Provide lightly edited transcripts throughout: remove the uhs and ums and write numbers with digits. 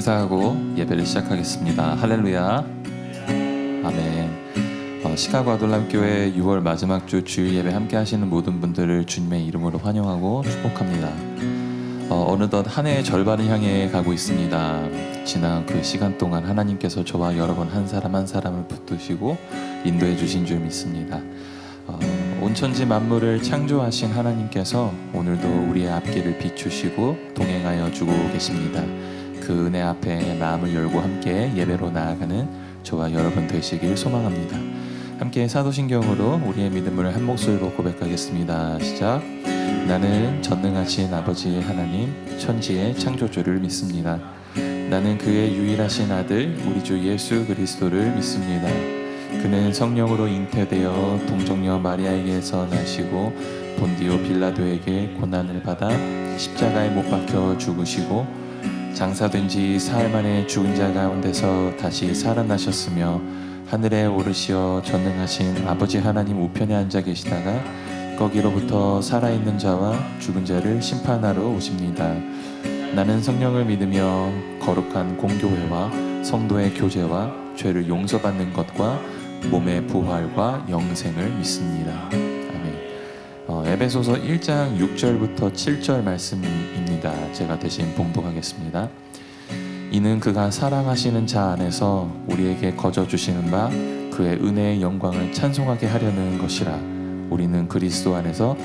감사하고 예배를 시작하겠습니다. 할렐루야. 아멘. 시카고 아돌람교회 6월 마지막 주 주일 예배 함께 하시는 모든 분들을 주님의 이름으로 환영하고 축복합니다. 어느덧 한 해의 절반을 향해 가고 있습니다. 지난 그 시간 동안 하나님께서 저와 여러분 한 사람 한 사람을 붙드시고 인도해 주신 줄 믿습니다. 온 천지 만물을 창조하신 하나님께서 오늘도 우리의 앞길을 비추시고 동행하여 주고 계십니다. 그 은혜 앞에 마음을 열고 함께 예배로 나아가는 저와 여러분 되시길 소망합니다. 함께 사도신경으로 우리의 믿음을 한 목소리로 고백하겠습니다. 시작. 나는 전능하신 아버지 하나님 천지의 창조주를 믿습니다. 나는 그의 유일하신 아들 우리 주 예수 그리스도를 믿습니다. 그는 성령으로 잉태되어 동정녀 마리아에게서 나시고 본디오 빌라도에게 고난을 받아 십자가에 못 박혀 죽으시고 장사된 지 사흘 만에 죽은 자 가운데서 다시 살아나셨으며 하늘에 오르시어 전능하신 아버지 하나님 우편에 앉아 계시다가 거기로부터 살아있는 자와 죽은 자를 심판하러 오십니다. 나는 성령을 믿으며 거룩한 공교회와 성도의 교제와 죄를 용서받는 것과 몸의 부활과 영생을 믿습니다. 아멘. 에베소서 1장 6절부터 7절 말씀입니다. 제가 대신 봉독하겠습니다. 이는 그가 사랑하시는 자 안에서 우리에게 거저 주시는 바 그의 은혜의 영광을 찬송하게 하려는 것이라. 우리는 그리스도 안에서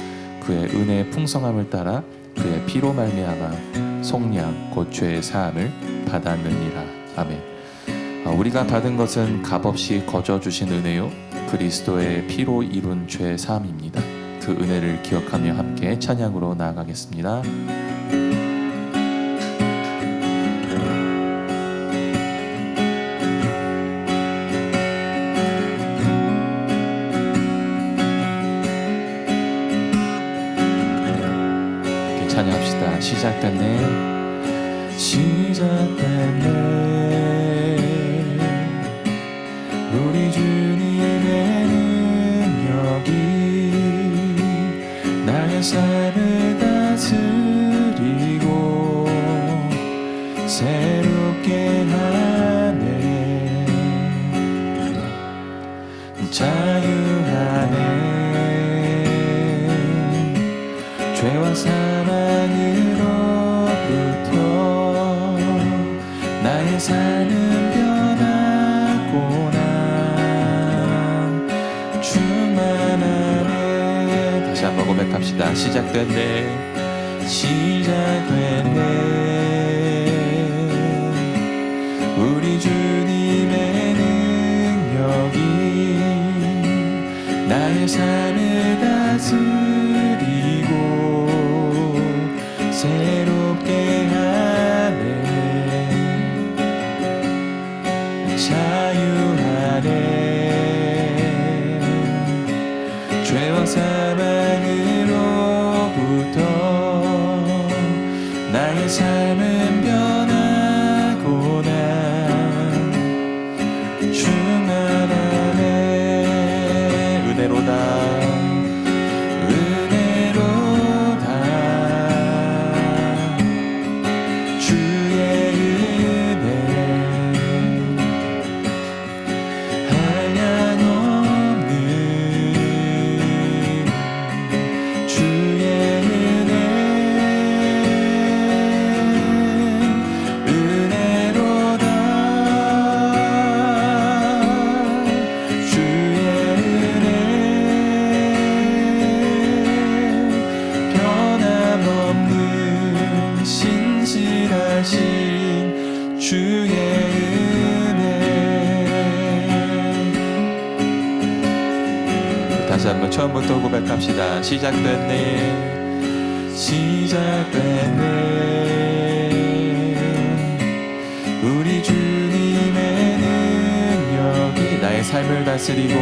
그의 은혜의 풍성함을 따라 그의 피로 말미암아 속량 곧 죄의 사함을 받았느니라. 아멘. 우리가 받은 것은 값없이 거저 주신 은혜요 그리스도의 피로 이룬 죄의 사함입니다. 그 은혜를 기억하며 함께 찬양으로 나아가겠습니다. 찬양합시다. 시작됐네. 시작됐네. 우리 주님의 능력이 나의 삶을 다스리고 새롭게 하네. 자유하네. 죄와 사망으로부터 나의 삶은 변하고 충만하네. 다시 한번 고백합시다. 시작됐네. 시작됐네. 우리 주님의 능력이 나의 삶을 다스리고 새롭게 하네. 자유하네. 죄와 사망으로부터 나의 삶은 변하고 난 충만하네. 은혜로다. 은혜로다. 주의 은혜 한량없는 주의 은혜. 은혜로다. 주의 은혜 변함없는 신실하신 주의 은혜. 다시 한번 처음부터 고백합시다. 시작됐네. 시작됐네. 우리 주님의 능력이 나의 삶을 다스리고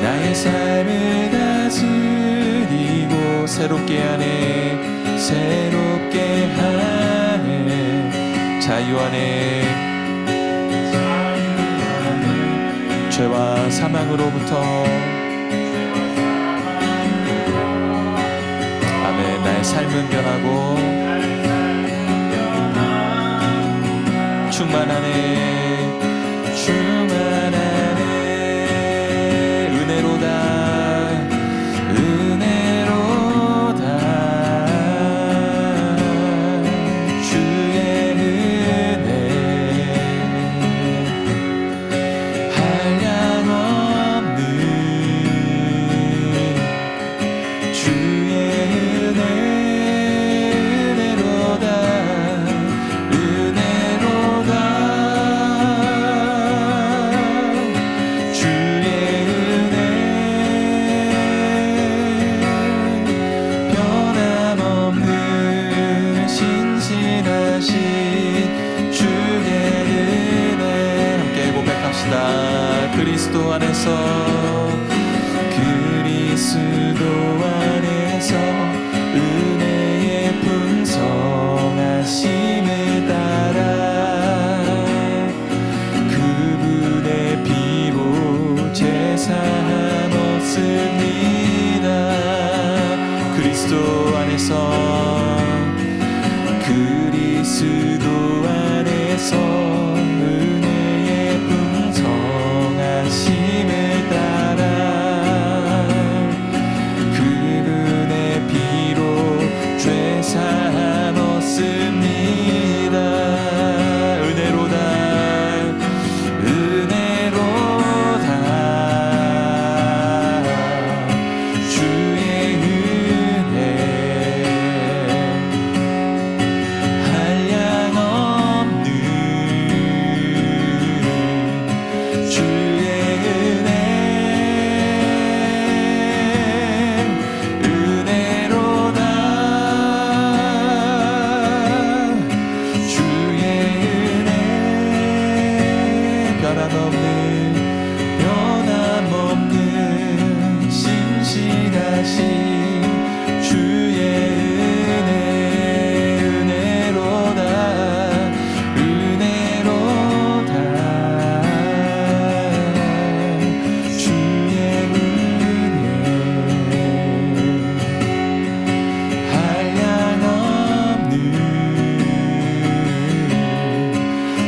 나의 삶을 다스리고 새롭게 하네. 새롭게 하네. 자유하네. 죄와 사망으로부터 아멘. 나의 삶은 변하고 충만하네 충만하네 은혜로다 은혜로다 주의 은혜 한량없는 주의 은혜 은혜로다 은혜로다 주의 은혜 변함없는 신실하신 주의 은혜 함께 고백합시다. 그리스도 안에서 그리스도 안에서 은혜의 풍성하심을 따라 그분의 피로 제사함 얻습니다. 그리스도 안에서 그리스도 안에서 은혜의 풍성하심을 따라 그분의 피로 죄사함 얻습니다. 은혜로다 은혜로다 주의 은혜 한량없는 주의 은혜 은혜로다 주의 은혜 변함없는 신실하신 주의 은혜 은혜로다 은혜로다 주의 은혜 한량없는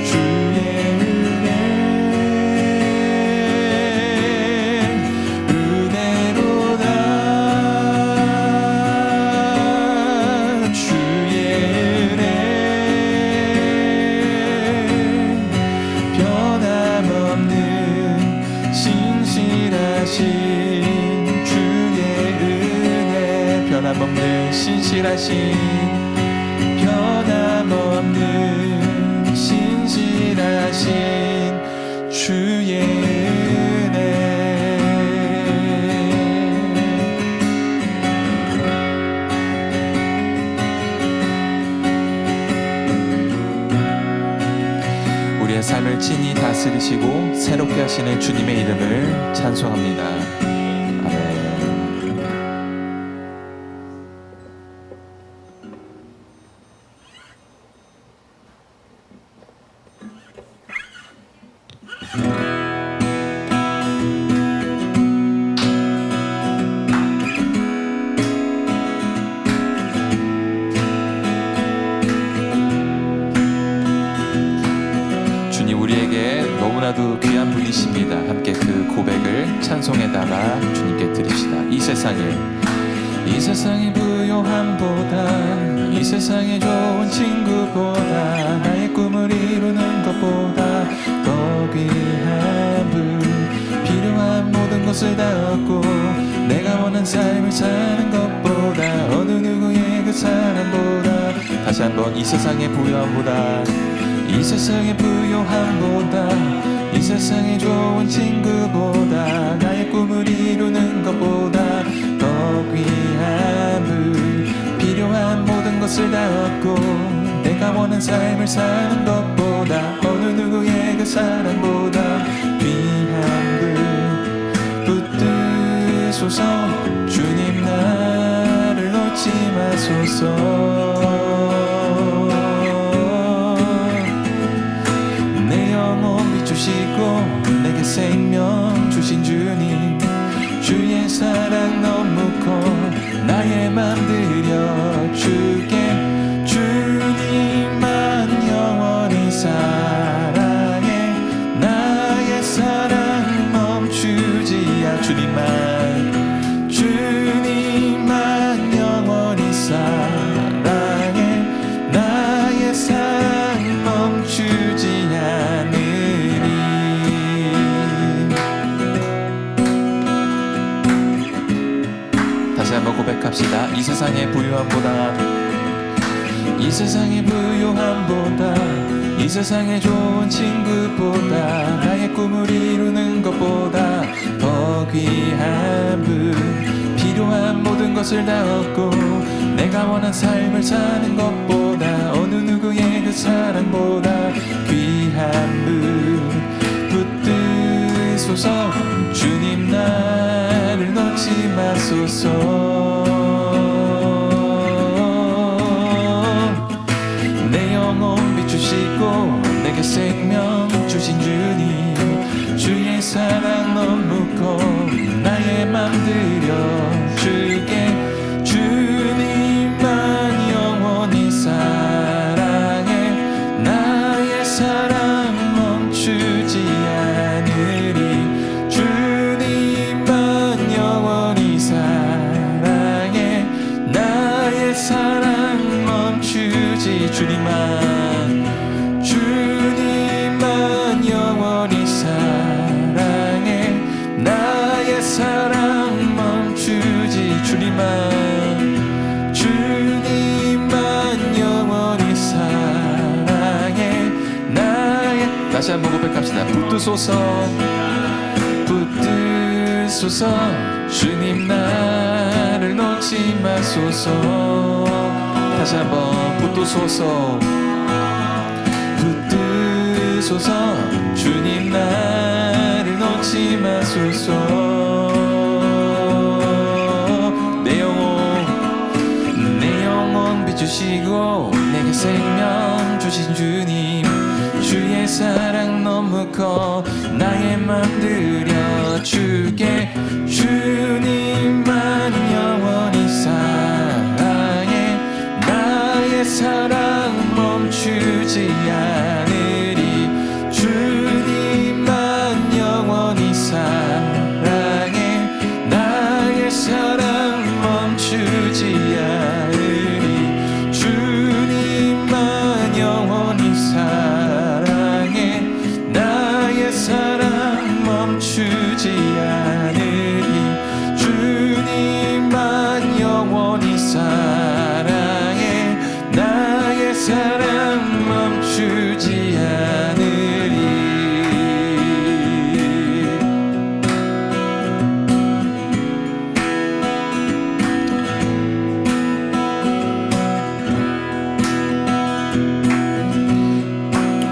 주의 은혜 은혜로다 주의 은혜 변함없는 신실하신 주의 은혜 변함없는 신실하신 변함없는 신실하신 주의 은혜 우리의 삶을 친히 다스리시고 새롭게 하시는 주님의 이름을 찬송합니다. 아멘. 주님 우리에게 너무나도 귀한 분이십니다. 함께 그 고백을 찬송에다가 주님께 드립시다. 이 세상의 부요함보다 이 세상의 좋은 친구보다 나의 꿈을 이루는 것보다 더 귀한 분 필요한 모든 것을 다 얻고 내가 원한 삶을 사는 것보다 어느 누구의 그 사람보다 다시 한번 이 세상의 부요함보다 이 세상의 부요함보다 이 세상의 좋은 친구보다 나의 꿈을 이루는 것보다 더 귀한 분 필요한 모든 것을 다 얻고 내가 원한 삶을 사는 것보다 어느 누구의 그 사랑보다 귀한 분 붙드소서 주님 나를 놓지 마소서 주시고 내게 생명 주신 주님 주의 사랑 너무 커 나의 맘 들여 주께 주님만 영원히 살 주님만 영원히 사랑해. 나의 사랑 멈추지 않으리. 다시 한번 고백합시다. 이 세상의 부유함보다, 이 세상의 부유함보다, 이 세상의 좋은 친구보다, 나의 꿈을 이루는 것보다 더 귀한 분, 필요한 모든 것을 다 얻고 내가 원한 삶을 사는 것보다, 어느 누구의 그 사랑보다 귀한 분, 붙드소서. 주님 나를 놓지 마소서. 내 영혼 비추시고 내게 생명 주신 주님, 주의 사랑 너무 커 나의 맘 들여 주게. 주님만 영원히 사랑해. 나의 사랑 멈추지 않으리. 주님만 영원히 사랑해. 나의 사랑 멈추지. 주님만 영원히 사랑해. 나의 사랑 멈추지. 주님만 영원히 사랑해. 나의, 다시 한번 고백합시다. 붙드소서, 붙드소서. 주님 나를 놓지 마소서. 다시 한번 붙드소서, 붙드소서. 주님 나를 놓지 마소서. 내 영혼 비추시고 내게 생명 주신 주님, 주의 사랑 너무 커 나의 맘 들여 주게. 주님만 영원히 사랑해. 나의 사랑 멈추지 않으리. 주님만 영원히 사랑해. 나의 사랑 멈추지 않으리. 주님만 영원히 사랑해. 나의 사랑 멈추지 않으리. 주님만 영원히 사랑해. 나의 사랑 멈추지 않으리.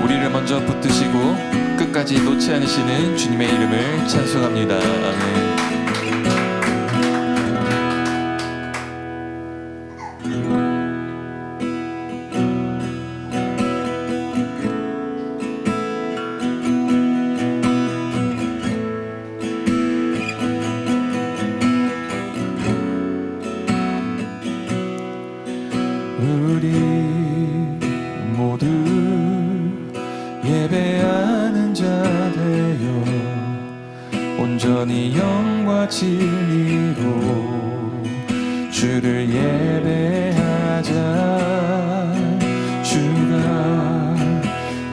우리를 먼저 붙드시고 끝까지 놓지 않으시는 주님의 이름을 찬송합니다. 아멘. 우리 모두 예배하는 자 되어 온전히 영과 진리로 주를 예배하자. 주가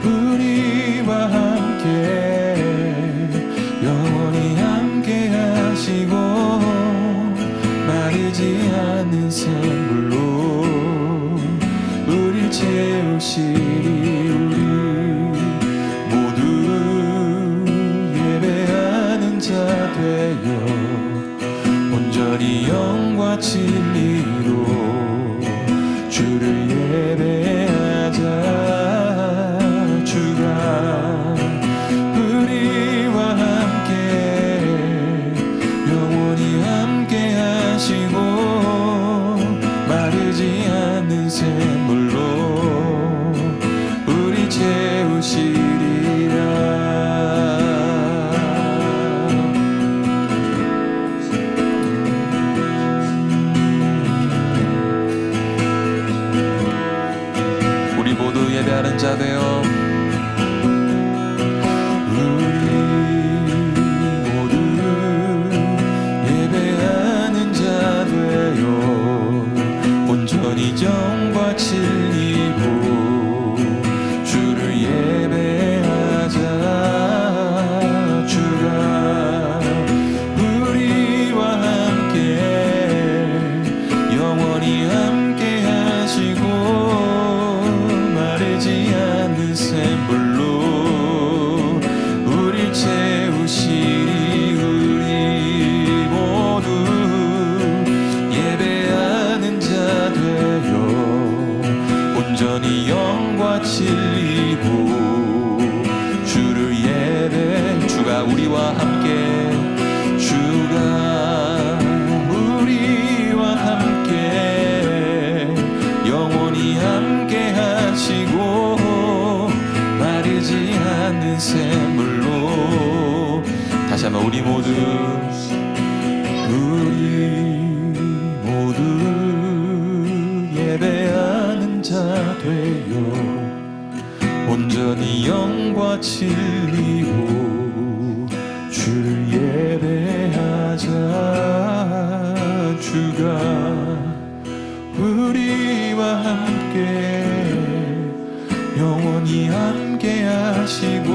우리와 함께 영원히 함께 하시고 마르지 않는 샘물로 우릴 채우시리. 우리 모두 예배하는 자 되어 온전히 영과 진리로 주를 예배하자. 주가 우리와 함께 영원히 함께 하시고 마르지 않는 샘물로 우리 채우시리라. 우리 모두 예배하는 자 되어 우리 모두 우리 모두 예배하는 자 되어 온전히 영과 진리로 주 예배하자. 주가 우리와 함께 영원히 함께 하시고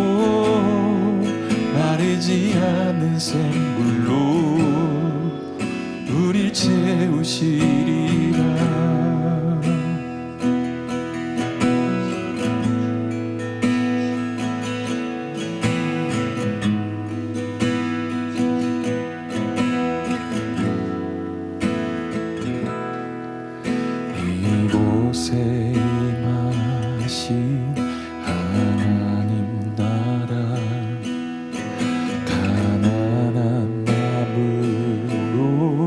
마르지 않는 샘물로 우릴 채우시리라. 이곳에 임하신 하나님 나라 가난한 마음으로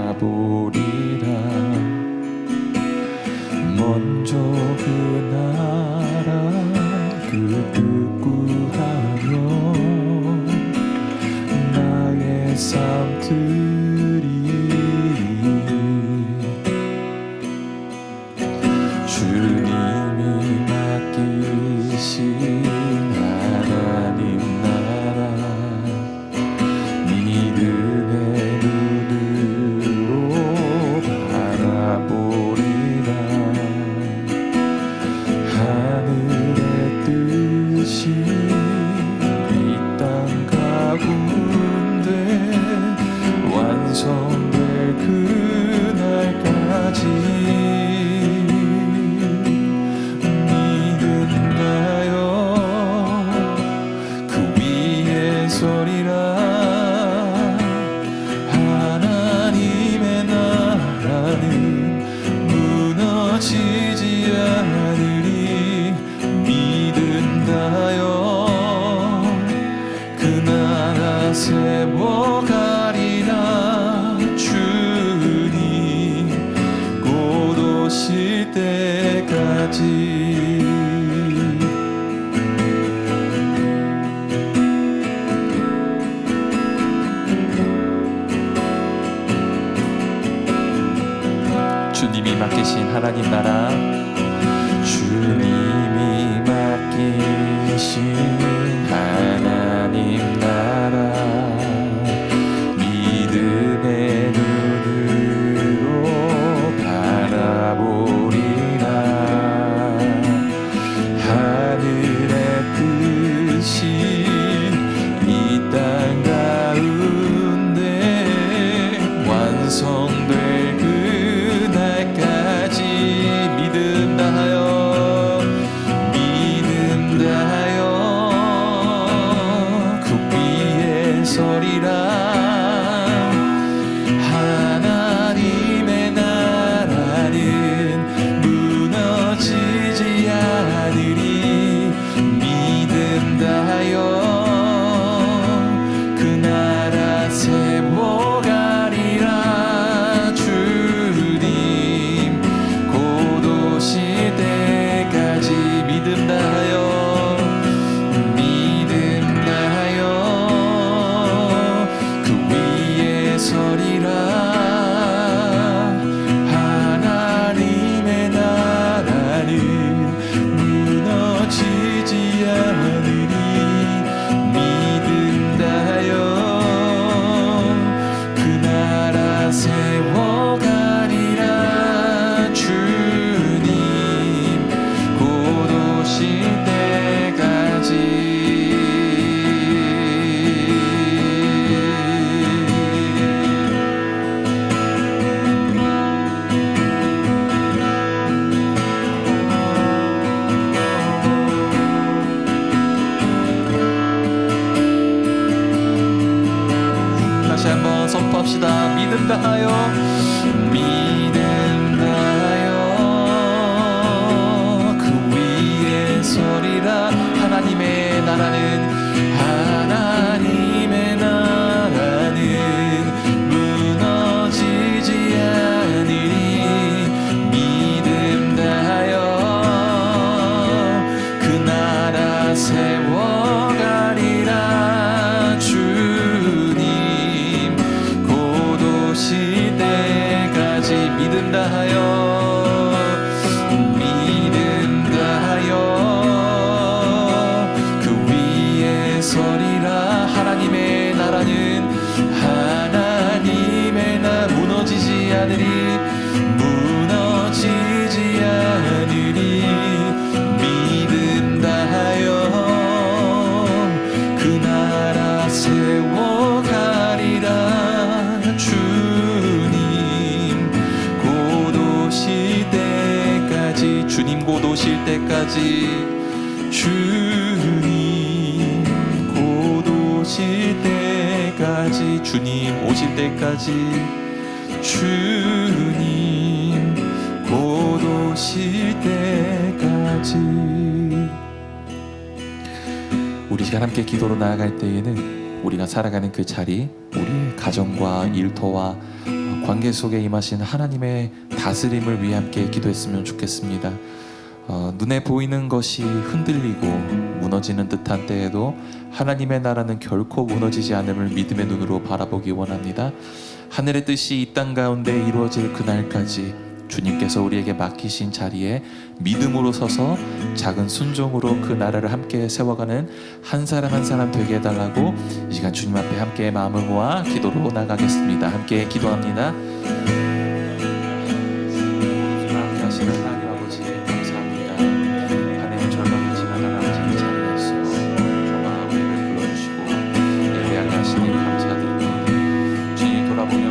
바라보리라. 먼저 그 나라 그 뜻 구하며 나의 삶 주님이 맡기신 하나님 나라 믿음의 눈으로 바라보리라. 하늘의 뜻이 이 땅 가운데 완성될 그날까지 서리라. 하나님의 나라는 무너지지 않으리. 믿음다여 그 나라 세워가리라. 주님 곧 오실 때까지. 주님이 맡기신 하나님 나라 주님이 맡기신 하나님 나라 믿음의 눈으로 바라보리라. 하늘의 뜻이 이 땅 가운데 완성될 그날까지 믿음 다하여 그 위에 서리라. 하나님의 나라는 무너지지 않으리. 믿음 다하여 그 나라 세워가리라. 주님 곧 오실 때까지 믿음 다하여 그 위에 서리라. 하나님의 나라는 무너지지 않으리. 믿음 다하여 그 나라 세워가리라. 주님 곧 오실 때까지. 다시 한번 선포합시다. 믿음 다하여 그 위에 서리라. 하나님의 나라는 무너지지 않으리. 믿음 다하여 그 나라 세워가리라. 주님 때까지 주님 곧 오실 때까지 주님 오실 때까지 주님 곧 오실 때까지. 우리가 함께 기도로 나아갈 때에는 우리가 살아가는 그 자리, 우리의 가정과 일터와 관계 속에 임하신 하나님의 다스림을 위해 함께 기도했으면 좋겠습니다. 눈에 보이는 것이 흔들리고 무너지는 듯한 때에도 하나님의 나라는 결코 무너지지 않음을 믿음의 눈으로 바라보기 원합니다. 하늘의 뜻이 이 땅 가운데 이루어질 그날까지 주님께서 우리에게 맡기신 자리에 믿음으로 서서 작은 순종으로 그 나라를 함께 세워가는 한 사람 한 사람 되게 해달라고 이 시간 주님 앞에 함께 마음을 모아 기도로 나가겠습니다. 함께 기도합니다. 함께 하시는 하나님 아버지 감사합니다. 하나님의 절망이 지나간 아버지 이 자리에서 정말 우리를 불러주시고 예배하게 하시니 감사드립니다. 주님 돌아보며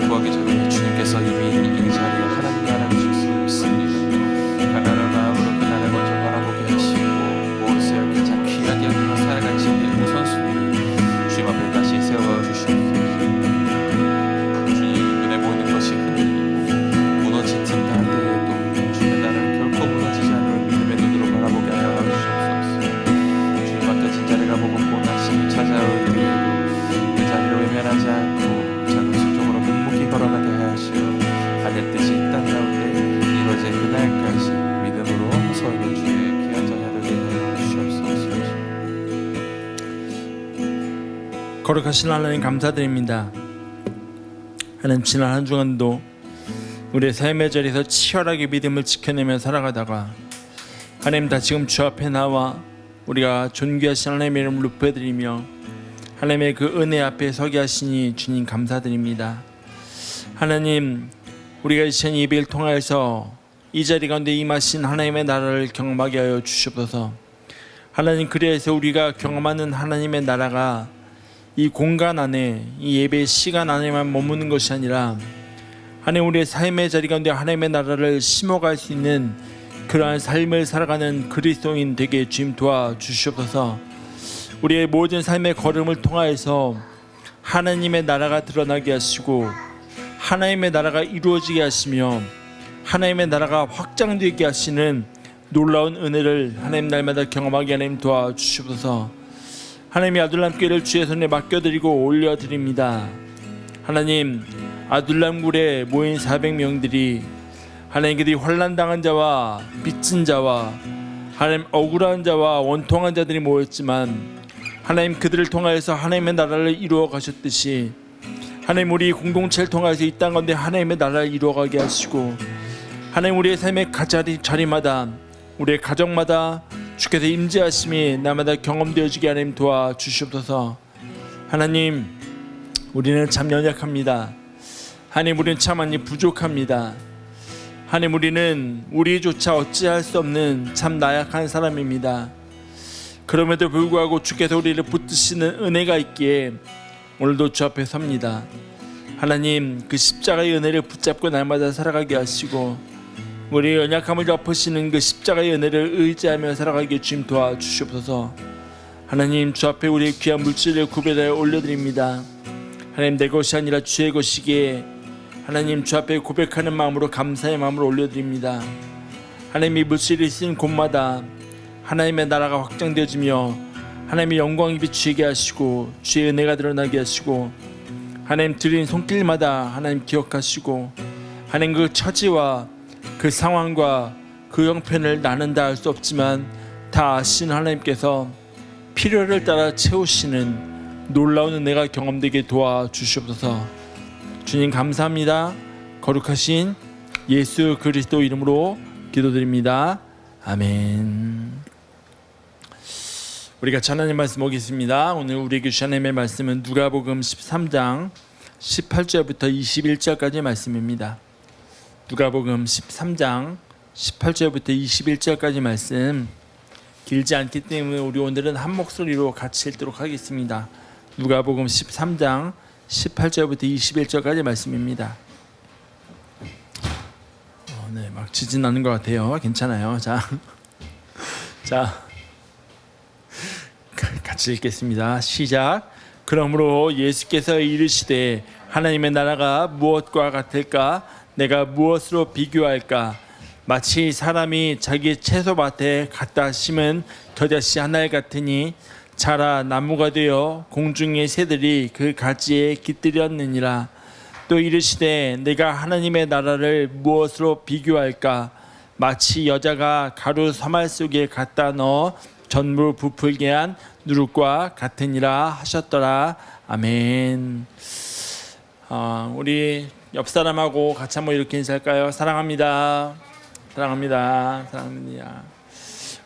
구하기 전에 주님께서 이미 이 자리에 하나님 나라를 주실 수 있습니다. 가난한 마음으로 그 나라를 먼저 바라보게 하시고 무엇을 가장 귀하게 여기며 살아가시는 우선순위를 주님 앞에 다시 세워주시옵소서. 주님 눈에 보이는 것이 흔들리고 무너진 듯한 때에도 주님의 나라를 결코 무너지지 않는 믿음의 눈으로 바라보게 하여 주시옵소서. 주님 맡겨진 자리가 무겁고 낙심이 찾아올 때에도 그 자리를 외면하지 않고 걸어가게 하시어 하늘 뜻이 이 땅 가운데 이루어질 그날까지 믿음으로 서 있는 주의 귀한 자녀들 되게 하여 주시옵소서. 거룩하신 하나님 감사드립니다. 하나님 지난 한 주간도 우리의 삶의 자리에서 치열하게 믿음을 지켜내며 살아가다가 하나님 다 지금 주 앞에 나와 우리가 존귀하신 하나님의 이름을 높여드리며 하나님의 그 은혜 앞에 서게 하시니 주님 감사드립니다. 하나님 우리가 이 시간 예배를 통하여서 이 자리 가운데 임하신 하나님의 나라를 경험하게 하여 주시옵소서. 하나님 그래서 우리가 경험하는 하나님의 나라가 이 공간 안에 이 예배 시간 안에만 머무는 것이 아니라 하나님 우리의 삶의 자리 가운데 하나님의 나라를 심어갈 수 있는 그러한 삶을 살아가는 그리스도인 되게 주님 도와주시옵소서. 우리의 모든 삶의 걸음을 통하여서 하나님의 나라가 드러나게 하시고 하나님의 나라가 이루어지게 하시며 하나님의 나라가 확장되게 하시는 놀라운 은혜를 하나님 날마다 경험하게 하나님 도와주시옵소서. 하나님의 아둘람 교회를 주의 손에 맡겨드리고 올려드립니다. 하나님 아둘람 굴에 모인 400명들이 하나님 그들이 환난당한 자와 빚진 자와 하나님 억울한 자와 원통한 자들이 모였지만 하나님 그들을 통하여서 하나님의 나라를 이루어 가셨듯이 하나님 우리 공동체를 통해서 이 땅 가운데 하나님의 나라를 이루어가게 하시고 하나님 우리의 삶의 자리마다 우리의 가정마다 주께서 임재하심이 날마다 경험되어지게 하나님 도와주시옵소서. 하나님 우리는 참 연약합니다. 하나님 우리는 참 많이 부족합니다. 하나님 우리는 우리조차 어찌할 수 없는 참 나약한 사람입니다. 그럼에도 불구하고 주께서 우리를 붙드시는 은혜가 있기에 오늘도 주 앞에 섭니다. 하나님 그 십자가의 은혜를 붙잡고 날마다 살아가게 하시고 우리의 연약함을 덮으시는 그 십자가의 은혜를 의지하며 살아가게 주님 도와주시옵소서. 하나님 주 앞에 우리의 귀한 물질을 구별하여 올려드립니다. 하나님 내 것이 아니라 주의 것이기에 하나님 주 앞에 고백하는 마음으로 감사의 마음을 올려드립니다. 하나님 이 물질이 있는 곳마다 하나님의 나라가 확장되어지며 하나님의 영광이 비추게 하시고 주의 은혜가 드러나게 하시고 하나님 드린 손길마다 하나님 기억하시고 하나님 그 처지와 그 상황과 그 형편을 나는 다 알 수 없지만 다 아신 하나님께서 필요를 따라 채우시는 놀라운 은혜가 경험되게 도와주시옵소서. 주님 감사합니다. 거룩하신 예수 그리스도 이름으로 기도드립니다. 아멘. 우리가 하나님 말씀 보겠습니다. 오늘 우리에게 주신 하나님의 말씀은 누가복음 13장 18절부터 21절까지 말씀입니다. 누가복음 13장 18절부터 21절까지 말씀 길지 않기 때문에 우리 오늘은 한 목소리로 같이 읽도록 하겠습니다. 누가복음 13장 18절부터 21절까지 말씀입니다. 네, 막 지진 나는 것 같아요. 괜찮아요. 자, 같이 읽겠습니다. 시작. 그러므로 예수께서 이르시되 하나님의 나라가 무엇과 같을까? 내가 무엇으로 비교할까? 마치 사람이 자기 채소밭에 갖다 심은 겨자씨 하나에 같으니 자라 나무가 되어 공중의 새들이 그 가지에 깃들였느니라. 또 이르시되 내가 하나님의 나라를 무엇으로 비교할까? 마치 여자가 가루 서말 속에 갖다 넣어 전부 부풀게 한 누룩과 같으니라 하셨더라. 아멘. 우리 옆 사람하고 같이 한번 이렇게 인사할까요? 사랑합니다. 사랑합니다. 사랑합니다.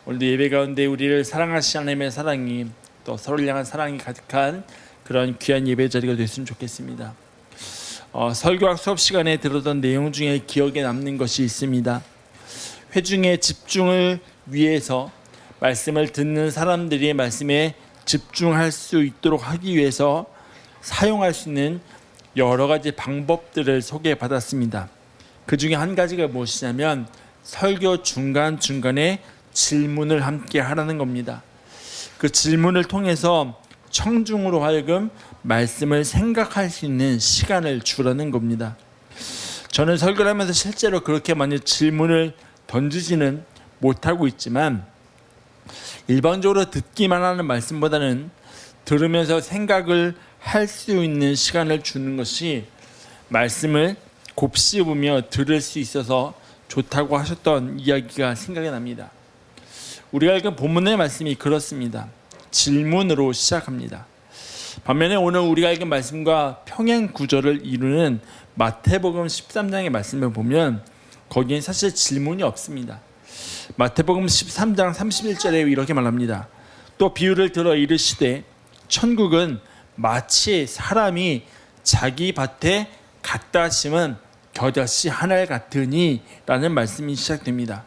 오늘도 예배 가운데 우리를 사랑하시는 하나님의 사랑이 또 서로를 향한 사랑이 가득한 그런 귀한 예배 자리가 됐으면 좋겠습니다. 설교학 수업 시간에 들었던 내용 중에 기억에 남는 것이 있습니다. 회중의 집중을 위해서 말씀을 듣는 사람들이 말씀에 집중할 수 있도록 하기 위해서 사용할 수 있는 여러 가지 방법들을 소개받았습니다. 그 중에 한 가지가 무엇이냐면 설교 중간중간에 질문을 함께 하라는 겁니다. 그 질문을 통해서 청중으로 하여금 말씀을 생각할 수 있는 시간을 주라는 겁니다. 저는 설교를 하면서 실제로 그렇게 많이 질문을 던지지는 못하고 있지만 일반적으로 듣기만 하는 말씀보다는 들으면서 생각을 할 수 있는 시간을 주는 것이 말씀을 곱씹으며 들을 수 있어서 좋다고 하셨던 이야기가 생각이 납니다. 우리가 읽은 본문의 말씀이 그렇습니다. 질문으로 시작합니다. 반면에 오늘 우리가 읽은 말씀과 평행 구조를 이루는 마태복음 13장의 말씀을 보면 거기엔 사실 질문이 없습니다. 마태복음 13장 31절에 이렇게 말합니다. 또 비유를 들어 이르시되 천국은 마치 사람이 자기 밭에 갖다 심은 겨자씨 하나 같으니 라는 말씀이 시작됩니다.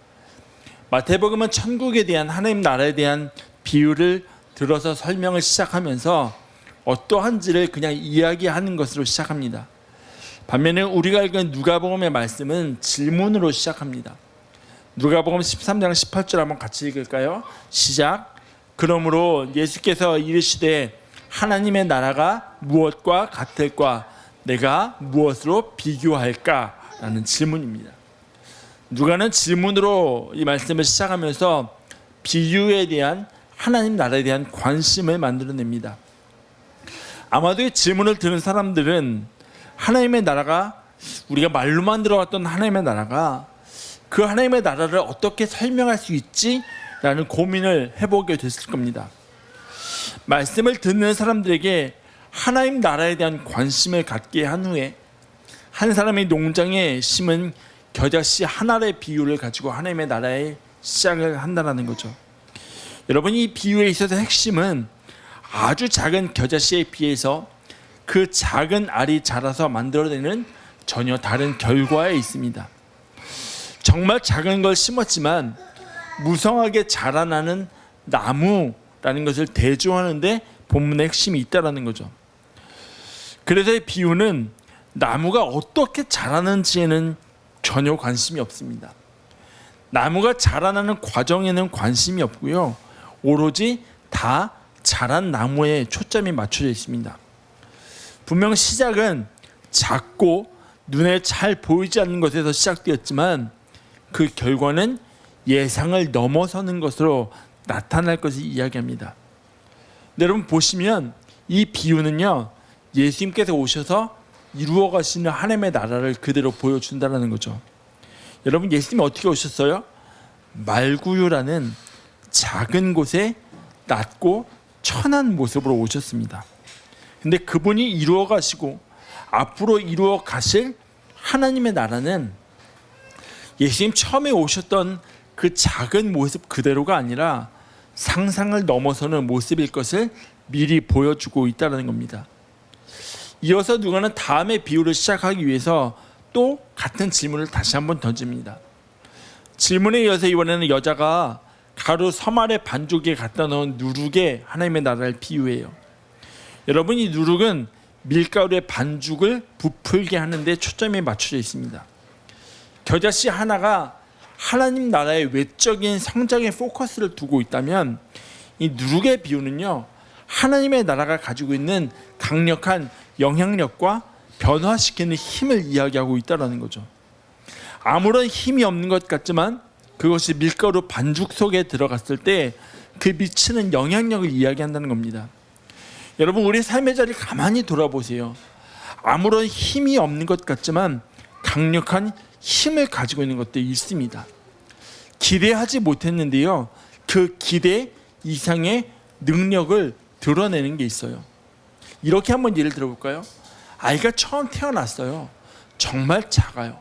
마태복음은 천국에 대한 하나님 나라에 대한 비유를 들어서 설명을 시작하면서 어떠한지를 그냥 이야기하는 것으로 시작합니다. 반면에 우리가 읽은 누가복음의 말씀은 질문으로 시작합니다. 누가복음 13장 18절 한번 같이 읽을까요? 시작. 그러므로 예수께서 이르시되 하나님의 나라가 무엇과 같을까? 내가 무엇으로 비교할까? 라는 질문입니다. 누가는 질문으로 이 말씀을 시작하면서 비유에 대한 하나님 나라에 대한 관심을 만들어냅니다. 아마도 이 질문을 들은 사람들은 하나님의 나라가 우리가 말로만 들어왔던 하나님의 나라가 그 하나님의 나라를 어떻게 설명할 수 있지? 라는 고민을 해보게 됐을 겁니다. 말씀을 듣는 사람들에게 하나님 나라에 대한 관심을 갖게 한 후에 한 사람이 농장에 심은 겨자씨 하나의 비유를 가지고 하나님의 나라에 시작을 한다는 거죠. 여러분, 이 비유에 있어서 핵심은 아주 작은 겨자씨에 비해서 그 작은 알이 자라서 만들어내는 전혀 다른 결과에 있습니다. 정말 작은 걸 심었지만 무성하게 자라나는 나무라는 것을 대조하는데 본문의 핵심이 있다는 거죠. 그래서 이 비유는 나무가 어떻게 자라는지에는 전혀 관심이 없습니다. 나무가 자라나는 과정에는 관심이 없고요. 오로지 다 자란 나무에 초점이 맞춰져 있습니다. 분명 시작은 작고 눈에 잘 보이지 않는 것에서 시작되었지만 그 결과는 예상을 넘어서는 것으로 나타날 것을 이야기합니다. 여러분 보시면 이 비유는요, 예수님께서 오셔서 이루어 가시는 하나님의 나라를 그대로 보여준다는 거죠. 여러분, 예수님이 어떻게 오셨어요? 말구유라는 작은 곳에 낮고 천한 모습으로 오셨습니다. 근데 그분이 이루어 가시고 앞으로 이루어 가실 하나님의 나라는 예수님 처음에 오셨던 그 작은 모습 그대로가 아니라 상상을 넘어서는 모습일 것을 미리 보여주고 있다는 겁니다. 이어서 누가는 다음의 비유를 시작하기 위해서 또 같은 질문을 다시 한번 던집니다. 질문에 이어서 이번에는 여자가 가루 섬 아래 반죽에 갖다 넣은 누룩에 하나님의 나라를 비유해요. 여러분, 이 누룩은 밀가루의 반죽을 부풀게 하는데 초점이 맞춰져 있습니다. 겨자씨 하나가 하나님 나라의 외적인 성장에 포커스를 두고 있다면, 이 누룩의 비유는요, 하나님의 나라가 가지고 있는 강력한 영향력과 변화시키는 힘을 이야기하고 있다는 거죠. 아무런 힘이 없는 것 같지만 그것이 밀가루 반죽 속에 들어갔을 때 그 미치는 영향력을 이야기한다는 겁니다. 여러분, 우리 삶의 자리 가만히 돌아보세요. 아무런 힘이 없는 것 같지만 강력한 힘을 가지고 있는 것들이 있습니다. 기대하지 못했는데요, 그 기대 이상의 능력을 드러내는 게 있어요. 이렇게 한번 예를 들어볼까요? 아이가 처음 태어났어요. 정말 작아요.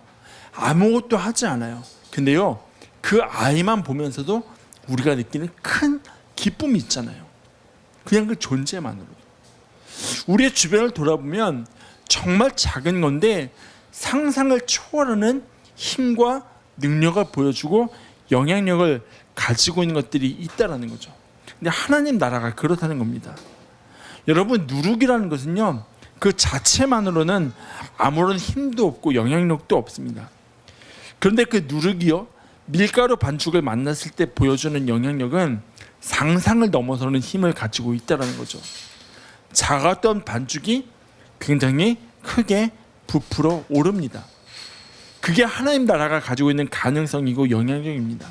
아무것도 하지 않아요. 근데요, 그 아이만 보면서도 우리가 느끼는 큰 기쁨이 있잖아요. 그냥 그 존재만으로도. 우리의 주변을 돌아보면 정말 작은 건데 상상을 초월하는 힘과 능력을 보여주고 영향력을 가지고 있는 것들이 있다는 거죠. 근데 하나님 나라가 그렇다는 겁니다. 여러분, 누룩이라는 것은요, 그 자체만으로는 아무런 힘도 없고 영향력도 없습니다. 그런데 그 누룩이요, 밀가루 반죽을 만났을 때 보여주는 영향력은 상상을 넘어서는 힘을 가지고 있다는 거죠. 작았던 반죽이 굉장히 크게 부풀어 오릅니다. 그게 하나님 나라가 가지고 있는 가능성이고 영향력입니다.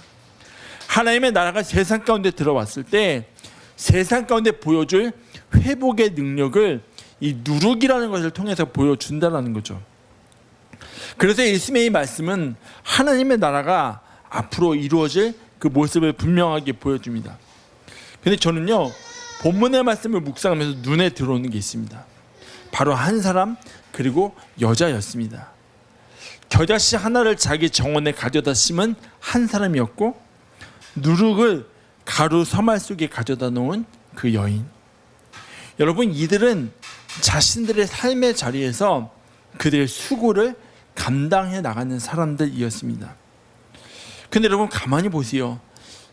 하나님의 나라가 세상 가운데 들어왔을 때 세상 가운데 보여줄 회복의 능력을 이 누룩이라는 것을 통해서 보여준다는 거죠. 그래서 예수님의 이 말씀은 하나님의 나라가 앞으로 이루어질 그 모습을 분명하게 보여줍니다. 근데 저는요, 본문의 말씀을 묵상하면서 눈에 들어오는 게 있습니다. 바로 한 사람, 그리고 여자였습니다. 겨자씨 하나를 자기 정원에 가져다 심은 한 사람이었고, 누룩을 가루 서말 속에 가져다 놓은 그 여인. 여러분, 이들은 자신들의 삶의 자리에서 그들의 수고를 감당해 나가는 사람들이었습니다. 근데 여러분, 가만히 보세요.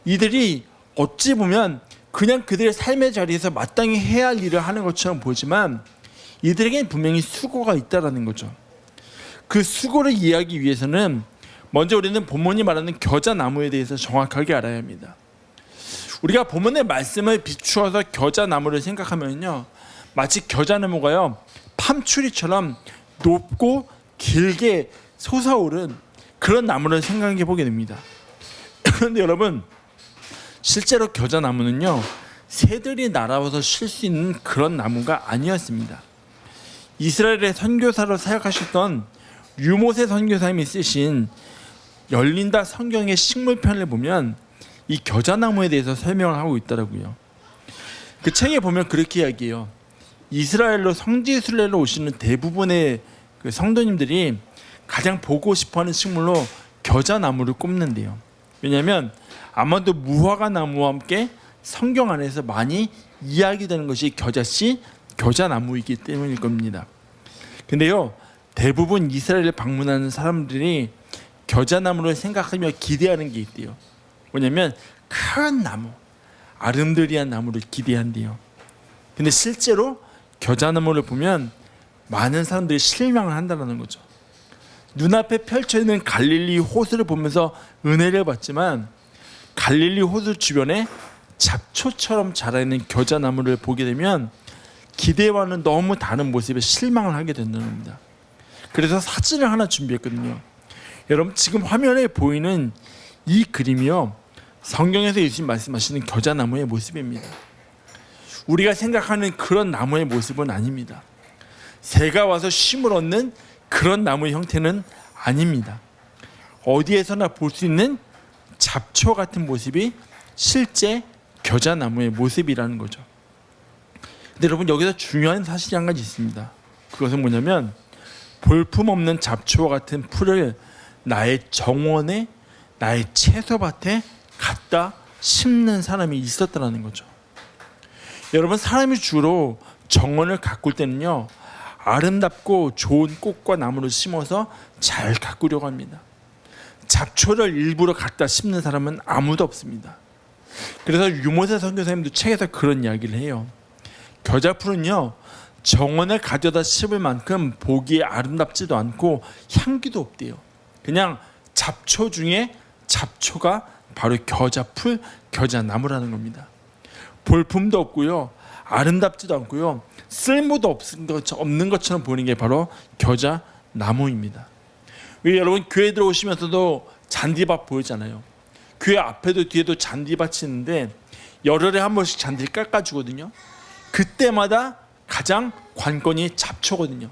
이들이 어찌 보면 그냥 그들의 삶의 자리에서 마땅히 해야 할 일을 하는 것처럼 보지만 이들에게는 분명히 수고가 있다는 거죠. 그 수고를 이해하기 위해서는 먼저 우리는 본문이 말하는 겨자나무에 대해서 정확하게 알아야 합니다. 우리가 본문의 말씀을 비추어서 겨자나무를 생각하면요, 마치 겨자나무가요, 팜추리처럼 높고 길게 솟아오른 그런 나무를 생각해 보게 됩니다. 그런데 여러분, 실제로 겨자나무는요, 새들이 날아와서 쉴 수 있는 그런 나무가 아니었습니다. 이스라엘의 선교사로 사역하셨던 유모세 선교사님이 쓰신 열린다 성경의 식물편을 보면 이 겨자나무에 대해서 설명을 하고 있더라고요. 그 책에 보면 그렇게 이야기해요. 이스라엘로 성지순례로 오시는 대부분의 그 성도님들이 가장 보고 싶어하는 식물로 겨자나무를 꼽는데요. 왜냐하면 아마도 무화과 나무와 함께 성경 안에서 많이 이야기되는 것이 겨자씨, 겨자나무이기 때문일 겁니다. 근데요, 대부분 이스라엘을 방문하는 사람들이 겨자나무를 생각하며 기대하는 게 있대요. 뭐냐면 큰 나무, 아름드리한 나무를 기대한대요. 근데 실제로 겨자나무를 보면 많은 사람들이 실망을 한다는 거죠. 눈앞에 펼쳐있는 갈릴리 호수를 보면서 은혜를 받지만 갈릴리 호수 주변에 잡초처럼 자라있는 겨자나무를 보게 되면 기대와는 너무 다른 모습에 실망을 하게 된다는 겁니다. 그래서 사진을 하나 준비했거든요. 여러분, 지금 화면에 보이는 이 그림이요, 성경에서 예수님 말씀하시는 겨자나무의 모습입니다. 우리가 생각하는 그런 나무의 모습은 아닙니다. 새가 와서 쉼을 얻는 그런 나무의 형태는 아닙니다. 어디에서나 볼 수 있는 잡초 같은 모습이 실제 겨자나무의 모습이라는 거죠. 근데 여러분, 여기서 중요한 사실이 한 가지 있습니다. 그것은 뭐냐면 볼품없는 잡초와 같은 풀을 나의 정원에, 나의 채소밭에 갖다 심는 사람이 있었다는 거죠. 여러분, 사람이 주로 정원을 가꿀 때는요, 아름답고 좋은 꽃과 나무를 심어서 잘 가꾸려고 합니다. 잡초를 일부러 갖다 심는 사람은 아무도 없습니다. 그래서 유모세 선교사님도 책에서 그런 이야기를 해요. 겨자풀은요, 정원을 가져다 심을 만큼 보기에 아름답지도 않고 향기도 없대요. 그냥 잡초 중에 잡초가 바로 겨자풀, 겨자나무라는 겁니다. 볼품도 없고요, 아름답지도 않고요, 쓸모도 없는 것처럼 보이는 게 바로 겨자나무입니다. 왜 여러분 교회 들어오시면서도 잔디밭 보이잖아요. 교회 앞에도 뒤에도 잔디밭이 있는데 열흘에 한 번씩 잔디를 깎아주거든요. 그때마다 가장 관건이 잡초거든요.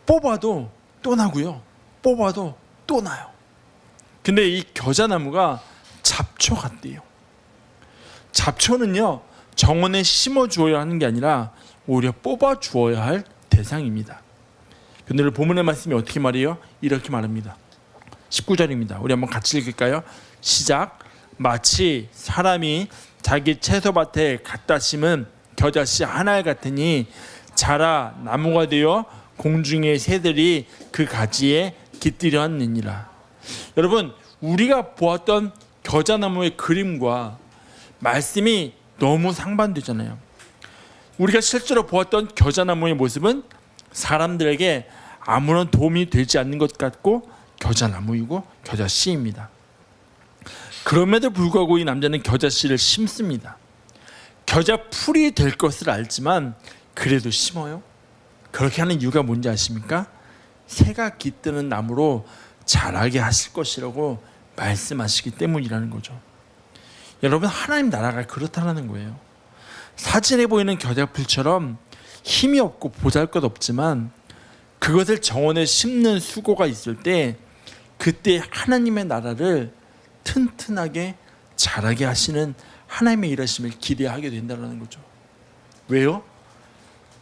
뽑아도 또 나고요, 뽑아도 또 나요. 근데 이 겨자나무가 잡초 같대요. 잡초는요, 정원에 심어 주어야 하는 게 아니라 오히려 뽑아 주어야 할 대상입니다. 근데 오늘 본문의 말씀이 어떻게 말해요? 이렇게 말합니다. 19절입니다. 우리 한번 같이 읽을까요? 시작. 마치 사람이 자기 채소밭에 갖다 심은 겨자씨 하나 같으니 자라 나무가 되어 공중의 새들이 그 가지에 깃들여 앉느니라. 여러분, 우리가 보았던 겨자나무의 그림과 말씀이 너무 상반되잖아요. 우리가 실제로 보았던 겨자나무의 모습은 사람들에게 아무런 도움이 되지 않는 것 같고 겨자나무이고 겨자씨입니다. 그럼에도 불구하고 이 남자는 겨자씨를 심습니다. 겨자풀이 될 것을 알지만 그래도 심어요. 그렇게 하는 이유가 뭔지 아십니까? 새가 깃드는 나무로 자라게 하실 것이라고 말씀하시기 때문이라는 거죠. 여러분, 하나님 나라가 그렇다는 거예요. 사진에 보이는 겨자풀처럼 힘이 없고 보잘것없지만 그것을 정원에 심는 수고가 있을 때 그때 하나님의 나라를 튼튼하게 자라게 하시는 하나님의 일하심을 기대하게 된다는 거죠. 왜요?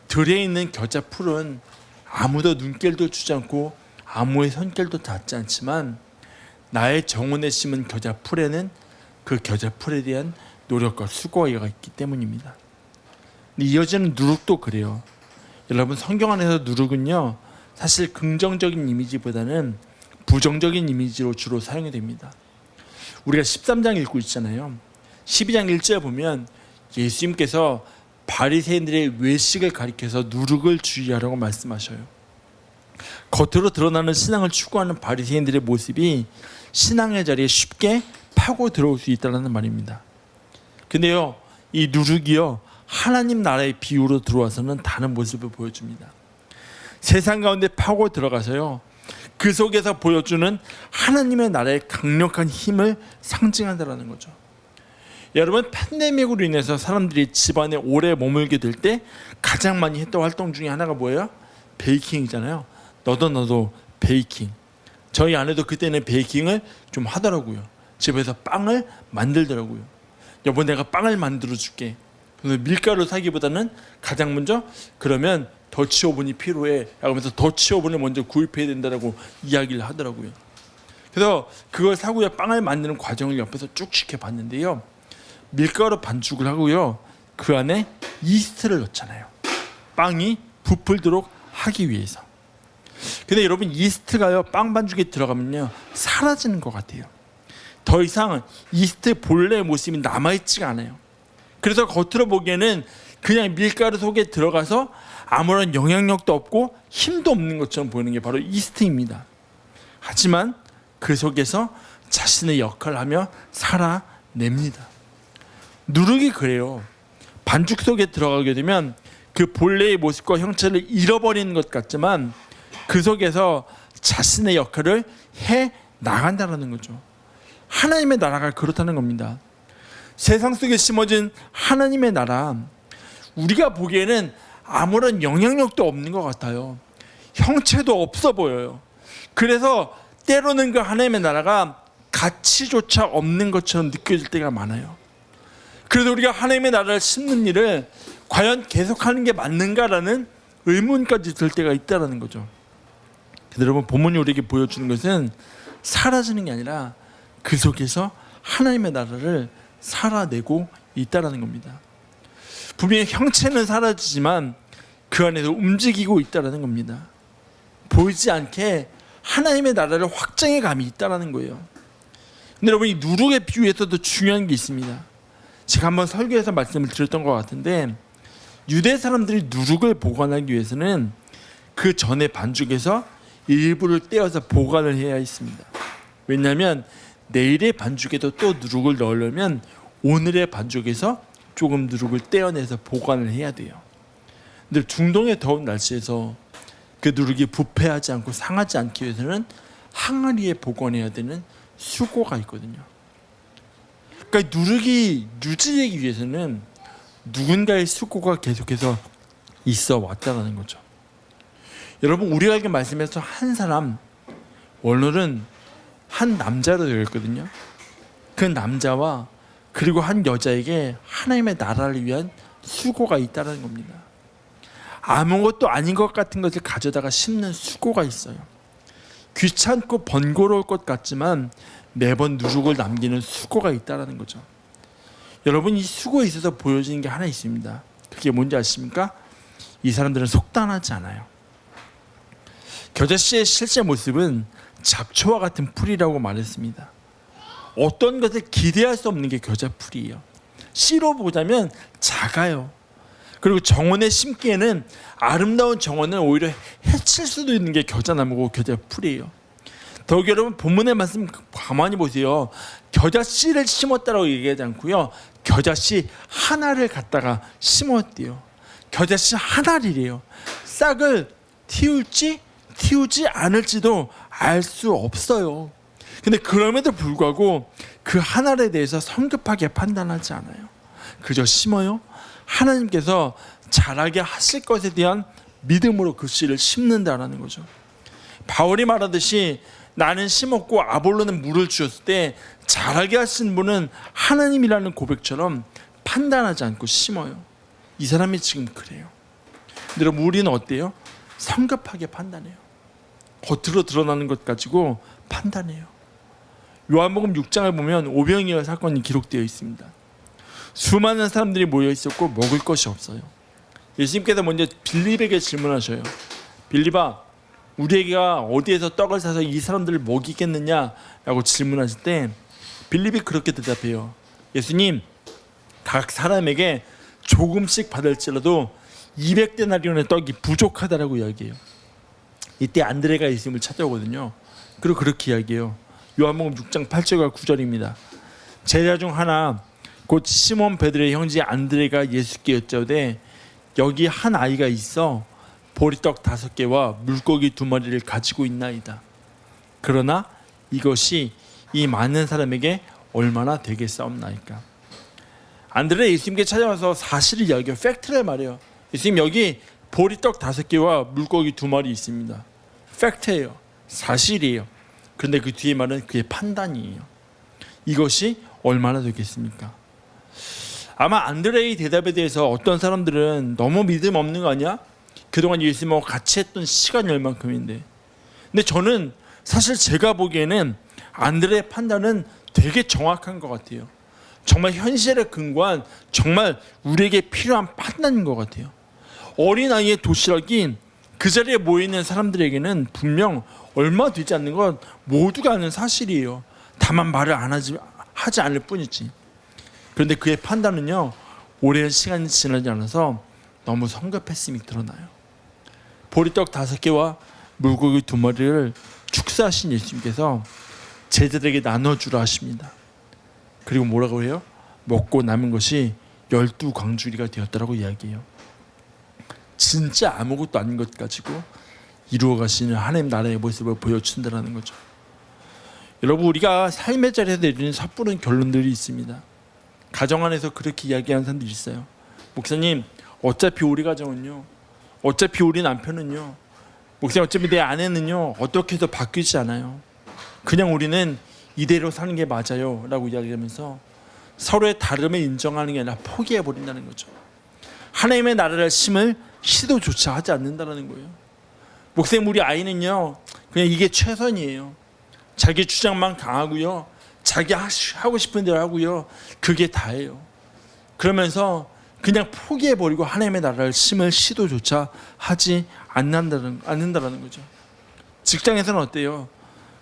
들에 있는 겨자풀은 아무도 눈길도 주지 않고 아무의 손길도 닿지 않지만 나의 정원에 심은 겨자풀에는 그 겨자풀에 대한 노력과 수고가 있기 때문입니다. 이어지는 누룩도 그래요. 여러분, 성경 안에서 누룩은요, 사실 긍정적인 이미지보다는 부정적인 이미지로 주로 사용이 됩니다. 우리가 13장 읽고 있잖아요. 12장 1절에 보면 예수님께서 바리새인들의 외식을 가리켜서 누룩을 주의하라고 말씀하셔요. 겉으로 드러나는 신앙을 추구하는 바리새인들의 모습이 신앙의 자리에 쉽게 파고 들어올 수 있다는 말입니다. 근데요, 이 누룩이요, 하나님 나라의 비유로 들어와서는 다른 모습을 보여줍니다. 세상 가운데 파고 들어가서요, 그 속에서 보여주는 하나님의 나라의 강력한 힘을 상징한다는 거죠. 여러분, 팬데믹으로 인해서 사람들이 집안에 오래 머물게 될 때 가장 많이 했던 활동 중에 하나가 뭐예요? 베이킹이잖아요. 너도 베이킹. 저희 아내도 그때는 베이킹을 좀 하더라고요. 집에서 빵을 만들더라고요. 여보, 내가 빵을 만들어 줄게. 그래서 밀가루 사기보다는 가장 먼저 그러면 더치오븐이 필요해 하면서 더치오븐을 먼저 구입해야 된다라고 이야기를 하더라고요. 그래서 그걸 사고요, 빵을 만드는 과정을 옆에서 쭉 지켜봤는데요, 밀가루 반죽을 하고요, 그 안에 이스트를 넣잖아요. 빵이 부풀도록 하기 위해서. 근데 여러분, 이스트가요, 빵 반죽에 들어가면요, 사라지는 것 같아요. 더 이상 이스트 본래의 모습이 남아있지가 않아요. 그래서 겉으로 보기에는 그냥 밀가루 속에 들어가서 아무런 영향력도 없고 힘도 없는 것처럼 보이는 게 바로 이스트입니다. 하지만 그 속에서 자신의 역할을 하며 살아냅니다. 누룩이 그래요. 반죽 속에 들어가게 되면 그 본래의 모습과 형체를 잃어버리는 것 같지만 그 속에서 자신의 역할을 해 나간다는 거죠. 하나님의 나라가 그렇다는 겁니다. 세상 속에 심어진 하나님의 나라, 우리가 보기에는 아무런 영향력도 없는 것 같아요. 형체도 없어 보여요. 그래서 때로는 그 하나님의 나라가 가치조차 없는 것처럼 느껴질 때가 많아요. 그래서 우리가 하나님의 나라를 심는 일을 과연 계속하는 게 맞는가라는 의문까지 들 때가 있다는 거죠. 여러분, 본문이 우리에게 보여주는 것은 사라지는 게 아니라 그 속에서 하나님의 나라를 살아내고 있다는 겁니다. 분명히 형체는 사라지지만 그 그 안에서 움직이고 있다는 겁니다. 보이지 않게 하나님의 나라를 확장해 감이 있다는 거예요. 근데 여러분, 이 누룩의 비유에서도 중요한 게 있습니다. 제가 한번 설교에서 말씀을 드렸던 것 같은데, 유대 사람들이 누룩을 보관하기 위해서는 그 전에 반죽에서 일부를 떼어서 보관을 해야 했습니다. 왜냐하면 내일의 반죽에도 또 누룩을 넣으려면 오늘의 반죽에서 조금 누룩을 떼어내서 보관을 해야 돼요. 근데 중동의 더운 날씨에서 그 누룩이 부패하지 않고 상하지 않기 위해서는 항아리에 보관해야 되는 수고가 있거든요. 그러니까 누룩이 유지되기 위해서는 누군가의 수고가 계속해서 있어 왔다는 거죠. 여러분, 우리가 읽은 말씀에서 한 사람, 오늘은 한 남자로 되어 있거든요. 그 남자와 그리고 한 여자에게 하나님의 나라를 위한 수고가 있다는 겁니다. 아무것도 아닌 것 같은 것을 가져다가 심는 수고가 있어요. 귀찮고 번거로울 것 같지만 매번 누룩을 남기는 수고가 있다는 거죠. 여러분, 이 수고에 있어서 보여지는 게 하나 있습니다. 그게 뭔지 아십니까? 이 사람들은 속단하지 않아요. 겨자씨의 실제 모습은 잡초와 같은 풀이라고 말했습니다. 어떤 것을 기대할 수 없는 게 겨자풀이에요. 씨로 보자면 작아요. 그리고 정원에 심기에는, 아름다운 정원은 오히려 해칠 수도 있는 게 겨자나무고 겨자풀이에요. 더욱이 여러분, 본문의 말씀 가만히 보세요. 겨자씨를 심었다라고 얘기하지 않고요, 겨자씨 하나를 갖다가 심었대요. 겨자씨 하나리래요. 싹을 틔울지 틔우지 않을지도 알 수 없어요. 근데 그럼에도 불구하고 그 하나에 대해서 성급하게 판단하지 않아요. 그저 심어요. 하나님께서 자라게 하실 것에 대한 믿음으로 그 씨를 심는다라는 거죠. 바울이 말하듯이 나는 심었고 아볼로는 물을 주었을 때 자라게 하신 분은 하나님이라는 고백처럼 판단하지 않고 심어요. 이 사람이 지금 그래요. 근데 여러분, 우리는 어때요? 성급하게 판단해요. 겉으로 드러나는 것 가지고 판단해요. 요한복음 6장을 보면 오병이어 사건이 기록되어 있습니다. 수많은 사람들이 모여 있었고 먹을 것이 없어요. 예수님께서 먼저 빌립에게 질문하셔요. 빌립아, 우리가 어디에서 떡을 사서 이 사람들을 먹이겠느냐라고 질문하실 때 빌립이 그렇게 대답해요. 예수님, 각 사람에게 조금씩 받을지라도 200데나리온의 떡이 부족하다라고 이야기해요. 이때 안드레가 예수님을 찾아오거든요. 그리고 그렇게 이야기해요. 요한복음 6장 8절과 9절입니다. 제자 중 하나 곧 시몬 베드로의 형제 안드레가 예수께 여짜오되 여기 한 아이가 있어 보리떡 5개와 물고기 2마리를 가지고 있나이다. 그러나 이것이 이 많은 사람에게 얼마나 되겠사옵나이까. 안드레 예수님께 찾아와서 사실을 이야기해요. 팩트를 말해요. 예수님, 여기 보리떡 5개와 물고기 2마리 있습니다. 팩트예요. 사실이에요. 그런데 그 뒤에 말은 그의 판단이에요. 이것이 얼마나 되겠습니까? 아마 안드레의 대답에 대해서 어떤 사람들은 너무 믿음 없는 거 아니야? 그동안 예수님하고 같이 했던 시간이 얼만큼인데. 근데 저는 사실 제가 보기에는 안드레의 판단은 되게 정확한 것 같아요. 정말 현실에 근거한, 정말 우리에게 필요한 판단인 것 같아요. 어린아이의 도시락이 그 자리에 모여있는 사람들에게는 분명 얼마 되지 않는 건 모두가 아는 사실이에요. 다만 말을 하지 않을 뿐이지. 그런데 그의 판단은요, 오랜 시간이 지나지 않아서 너무 성급했음이 드러나요. 보리떡 5개와 물고기 2마리를 축사하신 예수님께서 제자들에게 나눠주라 하십니다. 그리고 뭐라고 해요? 먹고 남은 것이 12광주리가 되었다라고 이야기해요. 진짜 아무것도 아닌 것 가지고 이루어 가시는 하나님 나라의 모습을 보여준다는 거죠. 여러분, 우리가 삶의 자리에서 내리는 섣부른 결론들이 있습니다. 가정 안에서 그렇게 이야기하는 사람들이 있어요. 목사님, 어차피 우리 가정은요, 어차피 우리 남편은요, 목사님 어차피 내 아내는요 어떻게 해도 바뀌지 않아요. 그냥 우리는 이대로 사는 게 맞아요 라고 이야기하면서 서로의 다름을 인정하는 게 아니라 포기해버린다는 거죠. 하나님의 나라를 심을 시도조차 하지 않는다는 거예요. 목사님, 우리 아이는요 그냥 이게 최선이에요. 자기 주장만 강하고요, 자기 하고 싶은 대로 하고요, 그게 다예요. 그러면서 그냥 포기해버리고 하나님의 나라를 심을 시도조차 하지 않는다라는 거죠. 직장에서는 어때요?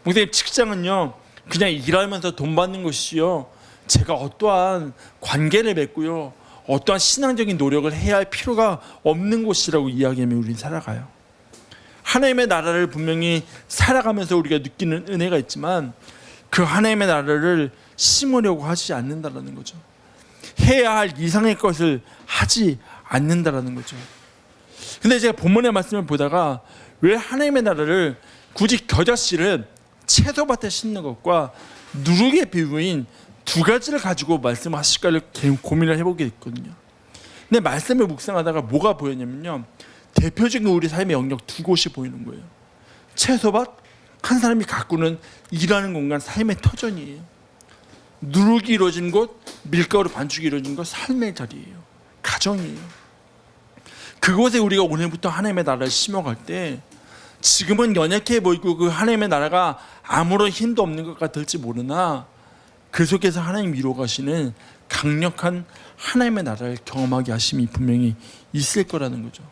목사님, 직장은요 그냥 일하면서 돈 받는 것이요, 제가 어떠한 관계를 맺고요, 어떠한 신앙적인 노력을 해야 할 필요가 없는 곳이라고 이야기하며 우리는 살아가요. 하나님의 나라를 분명히 살아가면서 우리가 느끼는 은혜가 있지만 그 하나님의 나라를 심으려고 하지 않는다라는 거죠. 해야 할 이상의 것을 하지 않는다라는 거죠. 근데 제가 본문의 말씀을 보다가 왜 하나님의 나라를 굳이 겨자씨를 채소밭에 심는 것과 누룩의 비유인 두 가지를 가지고 말씀하실까를 고민을 해보게 됐거든요. 근데 말씀을 묵상하다가 뭐가 보였냐면요, 대표적인 우리 삶의 영역 두 곳이 보이는 거예요. 채소밭, 한 사람이 가꾸는 일하는 공간, 삶의 터전이에요. 누룩이 이루어진 곳, 밀가루 반죽이 이루어진 곳, 삶의 자리예요. 가정이에요. 그곳에 우리가 오늘부터 하나님의 나라를 심어갈 때 지금은 연약해 보이고 그 하나님의 나라가 아무런 힘도 없는 것 같을지 모르나 그 속에서 하나님 이루어가시는 강력한 하나님의 나라를 경험하게 하심이 분명히 있을 거라는 거죠.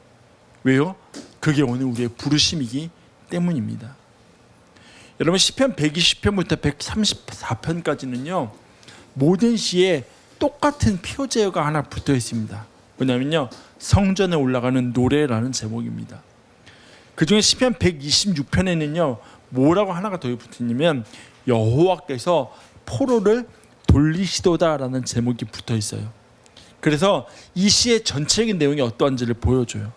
왜요? 그게 오늘 우리의 부르심이기 때문입니다. 여러분, 시편 120편부터 134편까지는요 모든 시에 똑같은 표제어가 하나 붙어 있습니다. 뭐냐면요, 성전에 올라가는 노래라는 제목입니다. 그 중에 시편 126편에는요 뭐라고 하나가 더 붙었냐면 여호와께서 포로를 돌리시도다라는 제목이 붙어 있어요. 그래서 이 시의 전체적인 내용이 어떠한지를 보여줘요.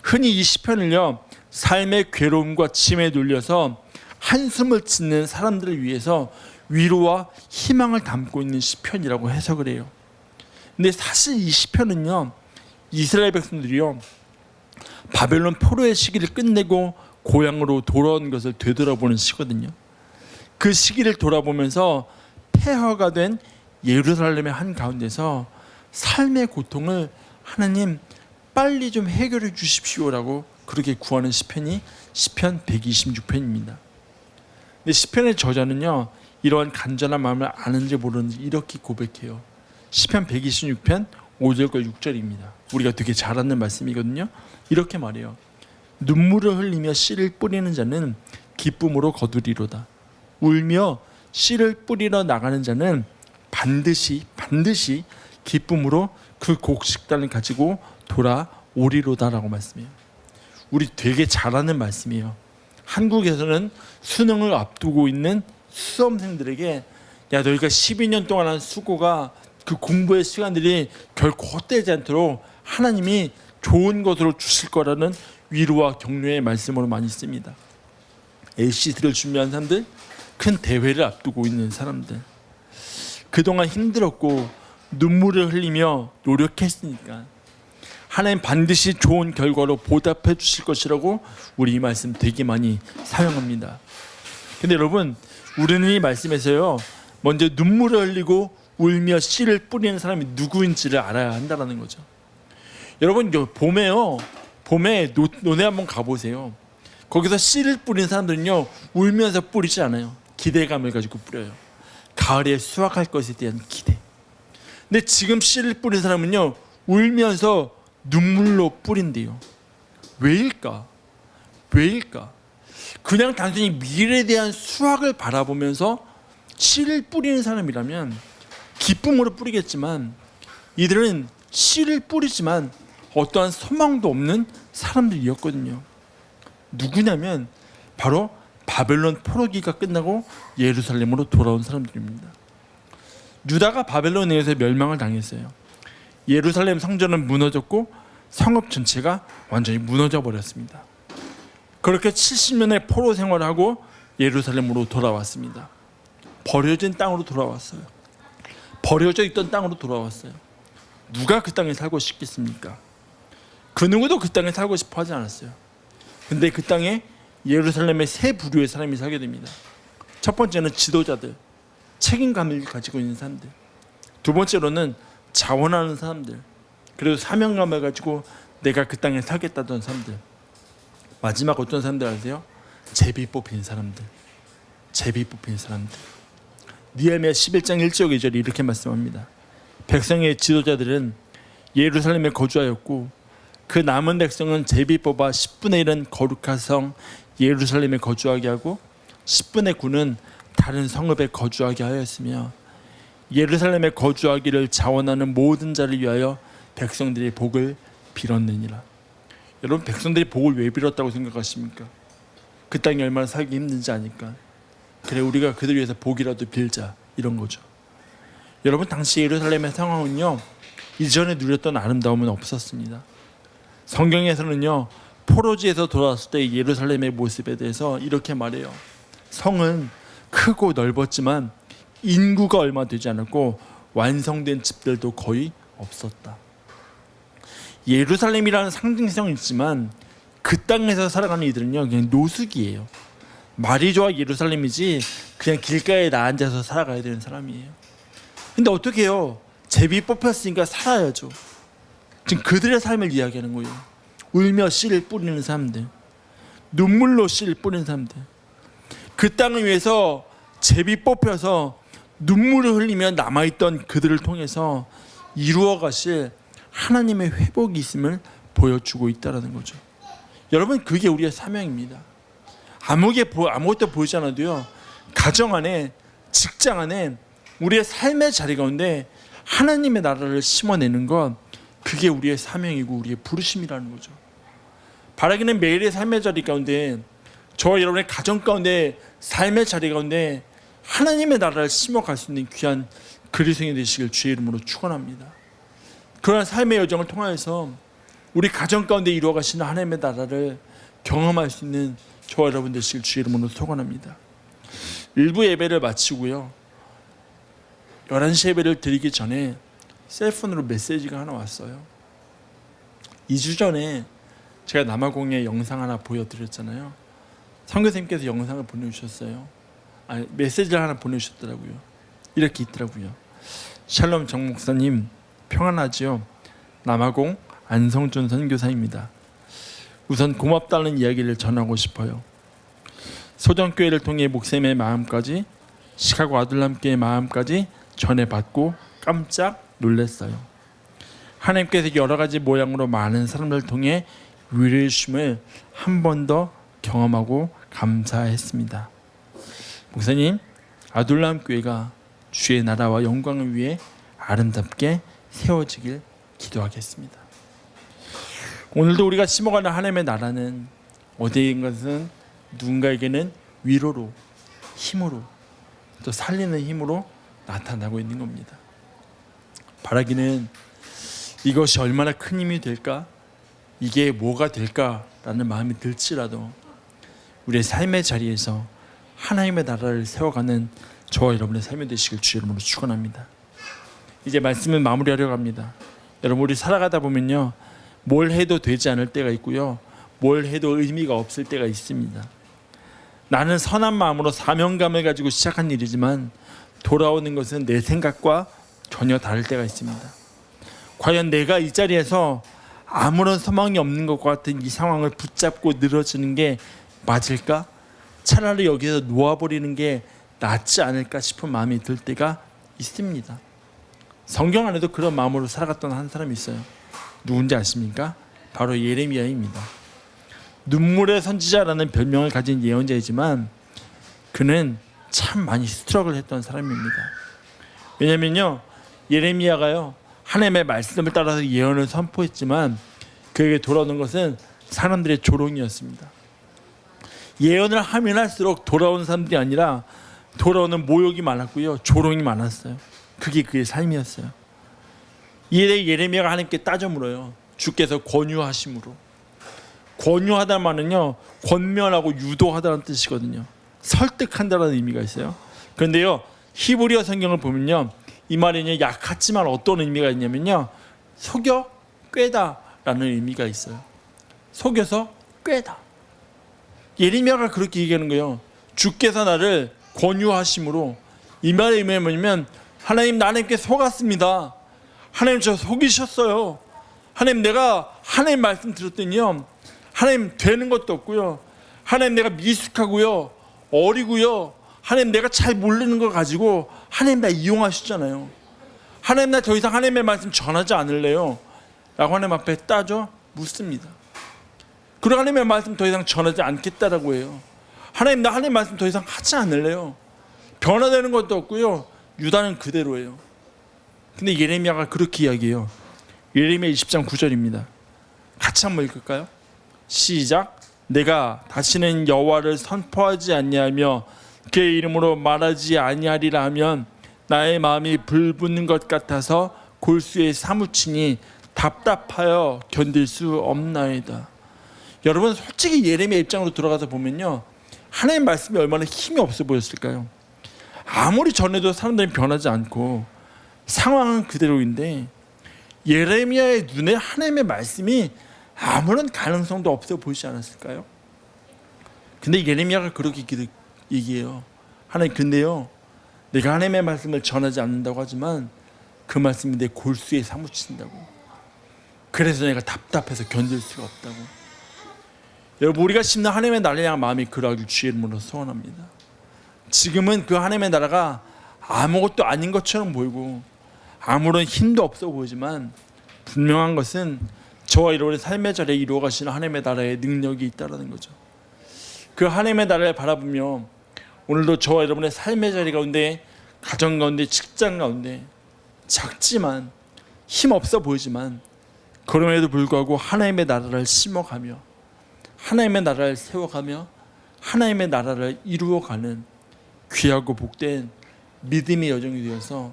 흔히 이 시편을요 삶의 괴로움과 짐에 눌려서 한숨을 짓는 사람들을 위해서 위로와 희망을 담고 있는 시편이라고 해석을 해요. 근데 사실 이 시편은요 이스라엘 백성들이요 바벨론 포로의 시기를 끝내고 고향으로 돌아온 것을 되돌아보는 시거든요. 그 시기를 돌아보면서 폐허가 된 예루살렘의 한가운데서 삶의 고통을 하나님 빨리 좀 해결해 주십시오라고 그렇게 구하는 시편이 시편 126편입니다. 근데 시편의 저자는요 이러한 간절한 마음을 아는지 모르는지 이렇게 고백해요. 시편 126편 5절과 6절입니다. 우리가 되게 잘 아는 말씀이거든요. 이렇게 말해요. 눈물을 흘리며 씨를 뿌리는 자는 기쁨으로 거두리로다. 울며 씨를 뿌리러 나가는 자는 반드시 기쁨으로 그 곡식단을 가지고 돌아오리로다라고 말씀해요. 우리 되게 잘 아는 말씀이에요. 한국에서는 수능을 앞두고 있는 수험생들에게 야 너희가 12년 동안 한 수고가 그 공부의 시간들이 결코 헛되지 않도록 하나님이 좋은 것으로 주실 거라는 위로와 격려의 말씀으로 많이 씁니다. LCD를 준비한 사람들, 큰 대회를 앞두고 있는 사람들, 그동안 힘들었고 눈물을 흘리며 노력했으니까 하나님 반드시 좋은 결과로 보답해 주실 것이라고 우리 이 말씀 되게 많이 사용합니다. 근데 여러분, 우리는 이 말씀에서요 먼저 눈물을 흘리고 울며 씨를 뿌리는 사람이 누구인지를 알아야 한다는 거죠. 여러분, 봄에 논에 한번 가보세요. 거기서 씨를 뿌리는 사람들은요 울면서 뿌리지 않아요. 기대감을 가지고 뿌려요. 가을에 수확할 것에 대한 기대. 근데 지금 씨를 뿌리는 사람은요 울면서 눈물로 뿌린대요. 왜일까? 그냥 단순히 미래에 대한 수확을 바라보면서 씨를 뿌리는 사람이라면 기쁨으로 뿌리겠지만 이들은 씨를 뿌리지만 어떠한 소망도 없는 사람들이었거든요. 누구냐면 바로 바벨론 포로기가 끝나고 예루살렘으로 돌아온 사람들입니다. 유다가 바벨론에 의해서 멸망을 당했어요. 예루살렘 성전은 무너졌고 성읍 전체가 완전히 무너져 버렸습니다. 그렇게 70년의 포로 생활을 하고 예루살렘으로 돌아왔습니다. 버려진 땅으로 돌아왔어요. 버려져 있던 땅으로 돌아왔어요. 누가 그 땅에 살고 싶겠습니까? 그 누구도 그 땅에 살고 싶어 하지 않았어요. 근데 그 땅에 예루살렘의 세 부류의 사람이 살게 됩니다. 첫 번째는 지도자들, 책임감을 가지고 있는 사람들. 두 번째로는 자원하는 사람들, 그리고 사명감을 가지고 내가 그 땅에 살겠다던 사람들. 마지막 어떤 사람들 아세요? 제비 뽑힌 사람들. 느헤미야 11장 1절 2절이 이렇게 말씀합니다. 백성의 지도자들은 예루살렘에 거주하였고 그 남은 백성은 제비 뽑아 10분의 1은 거룩한 성 예루살렘에 거주하게 하고 10분의 9는 다른 성읍에 거주하게 하였으며 예루살렘에 거주하기를 자원하는 모든 자를 위하여 백성들이 복을 빌었느니라. 여러분, 백성들이 복을 왜 빌었다고 생각하십니까? 그 땅이 얼마나 살기 힘든지 아니까. 그래, 우리가 그들 위해서 복이라도 빌자, 이런 거죠. 여러분, 당시 예루살렘의 상황은요, 이전에 누렸던 아름다움은 없었습니다. 성경에서는요, 포로지에서 돌아왔을 때 예루살렘의 모습에 대해서 이렇게 말해요. 성은 크고 넓었지만 인구가 얼마 되지 않았고 완성된 집들도 거의 없었다. 예루살렘이라는 상징성이 있지만 그 땅에서 살아가는 이들은요, 그냥 노숙이에요. 말이 좋아 예루살렘이지 그냥 길가에 앉아서 살아가야 되는 사람이에요. 근데 어떻게 해요? 제비 뽑혔으니까 살아야죠. 지금 그들의 삶을 이야기하는 거예요. 울며 씨를 뿌리는 사람들, 눈물로 씨를 뿌리는 사람들, 그 땅을 위해서 제비 뽑혀서 눈물을 흘리며 남아있던 그들을 통해서 이루어 가실 하나님의 회복이 있음을 보여주고 있다는 거죠. 여러분, 그게 우리의 사명입니다. 아무것도 보이지 않아도요, 가정 안에, 직장 안에, 우리의 삶의 자리 가운데 하나님의 나라를 심어내는 것, 그게 우리의 사명이고 우리의 부르심이라는 거죠. 바라기는 매일의 삶의 자리 가운데, 저와 여러분의 가정 가운데, 삶의 자리 가운데 하나님의 나라를 심어갈 수 있는 귀한 그리스도인이 되시길 주의 이름으로 축원합니다. 그러한 삶의 여정을 통하여서 우리 가정 가운데 이루어 가시는 하나님의 나라를 경험할 수 있는 저와 여러분 되시길 주의 이름으로 소원합니다. 일부 예배를 마치고요, 11시 예배를 드리기 전에 셀폰으로 메시지가 하나 왔어요. 2주 전에 제가 남아공의 영상 하나 보여드렸잖아요. 선교사님께서 영상을 보내주셨어요. 메시지를 하나 보내주셨더라고요. 이렇게 있더라고요. 샬롬 정 목사님, 평안하지요? 남아공 안성준 선교사입니다. 우선 고맙다는 이야기를 전하고 싶어요. 소정교회를 통해 목사님의 마음까지, 시카고 아둘람교회의 마음까지 전해받고 깜짝 놀랐어요. 하나님께서 여러 가지 모양으로 많은 사람들을 통해 위로해 주심을 한 번 더 경험하고 감사했습니다. 목사님, 아둘람 교회가 주의 나라와 영광을 위해 아름답게 세워지길 기도하겠습니다. 오늘도 우리가 심어가는 하나님의 나라는 어디인 것은 누군가에게는 위로로, 힘으로, 또 살리는 힘으로 나타나고 있는 겁니다. 바라기는 이것이 얼마나 큰 힘이 될까, 이게 뭐가 될까라는 마음이 들지라도 우리의 삶의 자리에서 하나님의 나라를 세워가는 저와 여러분의 삶이 되시길 주의 이름으로 축원합니다. 이제 말씀을 마무리하려고 합니다. 여러분, 우리 살아가다 보면요, 뭘 해도 되지 않을 때가 있고요, 뭘 해도 의미가 없을 때가 있습니다. 나는 선한 마음으로 사명감을 가지고 시작한 일이지만 돌아오는 것은 내 생각과 전혀 다를 때가 있습니다. 과연 내가 이 자리에서 아무런 소망이 없는 것 같은 이 상황을 붙잡고 늘어지는 게 맞을까? 차라리 여기서 놓아버리는 게 낫지 않을까 싶은 마음이 들 때가 있습니다. 성경 안에도 그런 마음으로 살아갔던 한 사람이 있어요. 누군지 아십니까? 바로 예레미야입니다. 눈물의 선지자라는 별명을 가진 예언자이지만 그는 참 많이 스트럭을 했던 사람입니다. 왜냐면요, 예레미야가요, 하나님의 말씀을 따라서 예언을 선포했지만 그에게 돌아오는 것은 사람들의 조롱이었습니다. 예언을 하면 할수록 돌아오는 사람들이 아니라 돌아오는 모욕이 많았고요, 조롱이 많았어요. 그게 그의 삶이었어요. 이에 예레미야가 하나님께 따져 물어요. 주께서 권유하심으로. 권유하다는 말은요, 권면하고 유도하다는 뜻이거든요. 설득한다는 의미가 있어요. 그런데요, 히브리어 성경을 보면요, 이 말이 약하지만 어떤 의미가 있냐면요, 속여 꿰다라는 의미가 있어요. 속여서 꿰다. 예레미야가 그렇게 얘기하는 거예요. 주께서 나를 권유하심으로. 이 말의 의미가 뭐냐면, 하나님, 나 하나님께 속았습니다. 하나님, 저 속이셨어요. 하나님, 내가 하나님 말씀 들었더니요, 하나님 되는 것도 없고요, 하나님 내가 미숙하고요, 어리고요, 하나님 내가 잘 모르는 걸 가지고 하나님 나 이용하시잖아요. 하나님, 나 더 이상 하나님의 말씀 전하지 않을래요. 라고 하나님 앞에 따져 묻습니다. 그리고 하나님의 말씀 더 이상 전하지 않겠다라고 해요. 하나님, 나 하나님 말씀 더 이상 하지 않을래요. 변화되는 것도 없고요, 유다는 그대로예요. 근데 예레미야가 그렇게 이야기해요. 예레미야 20장 9절입니다. 같이 한번 읽을까요? 시작. 내가 다시는 여호와를 선포하지 아니하며 그의 이름으로 말하지 아니하리라 하면 나의 마음이 불붙는 것 같아서 골수에 사무치니 답답하여 견딜 수 없나이다. 여러분, 솔직히 예레미야 입장으로 들어가서 보면요, 하나님의 말씀이 얼마나 힘이 없어 보였을까요? 아무리 전해도 사람들이 변하지 않고 상황은 그대로인데 예레미야의 눈에 하나님의 말씀이 아무런 가능성도 없어 보이지 않았을까요? 근데 예레미야가 그렇게 얘기해요. 하나님, 근데요, 내가 하나님의 말씀을 전하지 않는다고 하지만 그 말씀이 내 골수에 사무친다고. 그래서 내가 답답해서 견딜 수가 없다고. 여러분, 우리가 심는 하나님의 나라를 향한 마음이 그러하길 주의 이름으로 소원합니다. 지금은 그 하나님의 나라가 아무것도 아닌 것처럼 보이고 아무런 힘도 없어 보이지만 분명한 것은 저와 여러분의 삶의 자리에 이루어 가시는 하나님의 나라의 능력이 있다는 거죠. 그 하나님의 나라를 바라보며 오늘도 저와 여러분의 삶의 자리 가운데, 가정 가운데, 직장 가운데 작지만 힘없어 보이지만 그럼에도 불구하고 하나님의 나라를 심어가며 하나님의 나라를 세워가며 하나님의 나라를 이루어가는 귀하고 복된 믿음의 여정이 되어서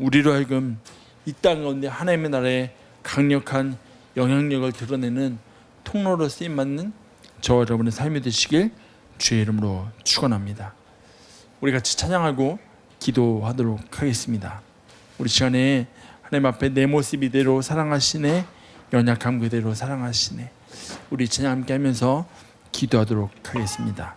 우리로 하여금 이 땅 가운데 하나님의 나라의 강력한 영향력을 드러내는 통로로 쓰임받는 저와 여러분의 삶이 되시길 주의 이름으로 축원합니다. 우리 같이 찬양하고 기도하도록 하겠습니다. 우리 시간에 하나님 앞에 내 모습 이대로 사랑하시네, 연약함 그대로 사랑하시네, 우리 찬양 함께 하면서 기도하도록 하겠습니다.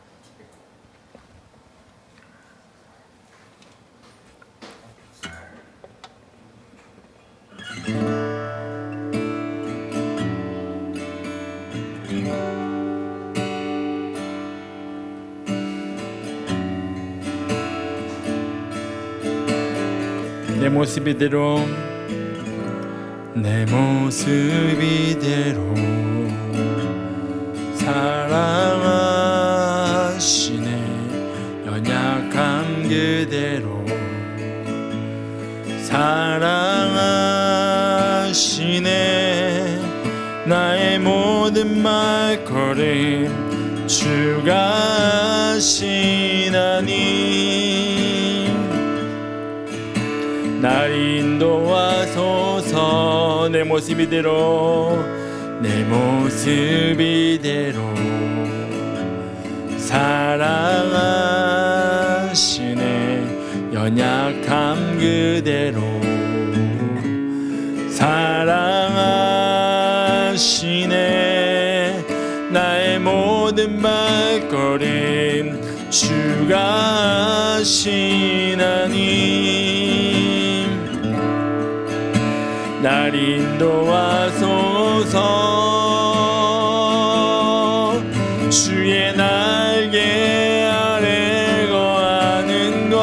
내 모습 이대로, 내 모습 이대로 사랑하시네, 연약함 그대로 사랑하시네, 나의 모든 말걸음 주가 하시나니 날 인도하소서. 내 모습 이대로, 내 모습 이대로 사랑하시네, 연약함 그대로 사랑하시네, 나의 모든 발걸음 주가 하시나니 날 인도하소서. 주의 날개 아래 거하는 것,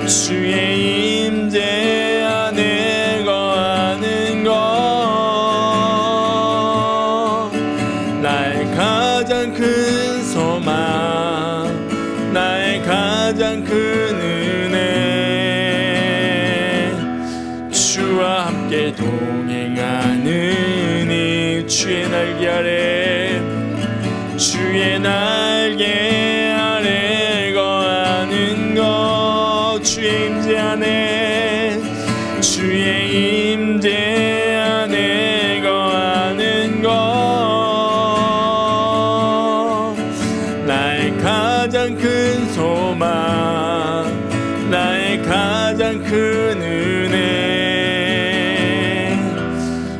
주의 임재 안에 거하는 것, 나의 가장 큰 소망, 나의 가장 큰 은혜, 주와 함께 동행하는 이 주의 날개 아래, 주의 날개 아래 거하는 것, 주의 임재 안에, 주의 임재 안에 거하는 것, 나의 가장 큰 소망, 나의 가장 큰 은혜,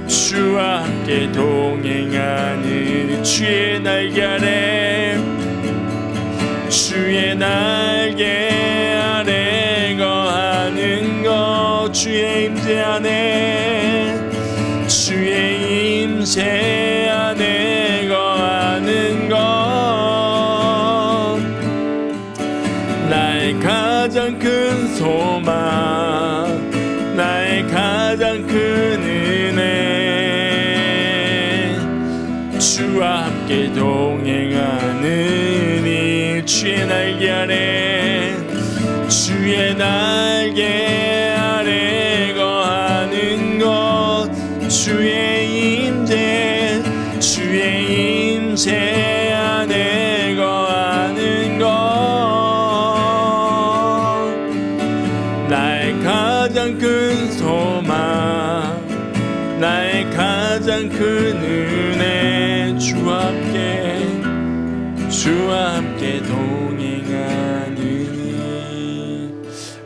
주와 함께 동행하는 주의 날개 아래, 주의 날개 아래 거하는 것, 주의 임재 안에, 주의 임재 안에 거하는 것, 나의 가장 큰 소망, 나의 함께 동행하는 이 주의 날개 아래 주의 날개 아래 거하는 것 주의 임재 안에 거하는 것 나의 가장 큰 소망 나의 가장 큰 은혜 주와 함께 동행하니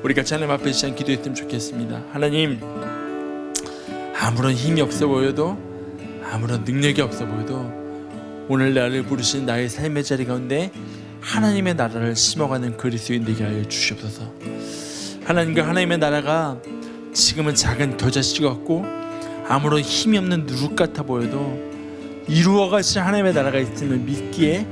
우리 같이 하나님 앞에 시간 기도했으면 좋겠습니다. 하나님, 아무런 힘이 없어 보여도 아무런 능력이 없어 보여도 오늘 나를 부르신 나의 삶의 자리 가운데 하나님의 나라를 심어가는 그리스도인 되게 하여 주시옵소서. 하나님과 하나님의 나라가 지금은 작은 겨자씨 같고 아무런 힘이 없는 누룩 같아 보여도 이루어가신 하나님의 나라가 있음을 믿기에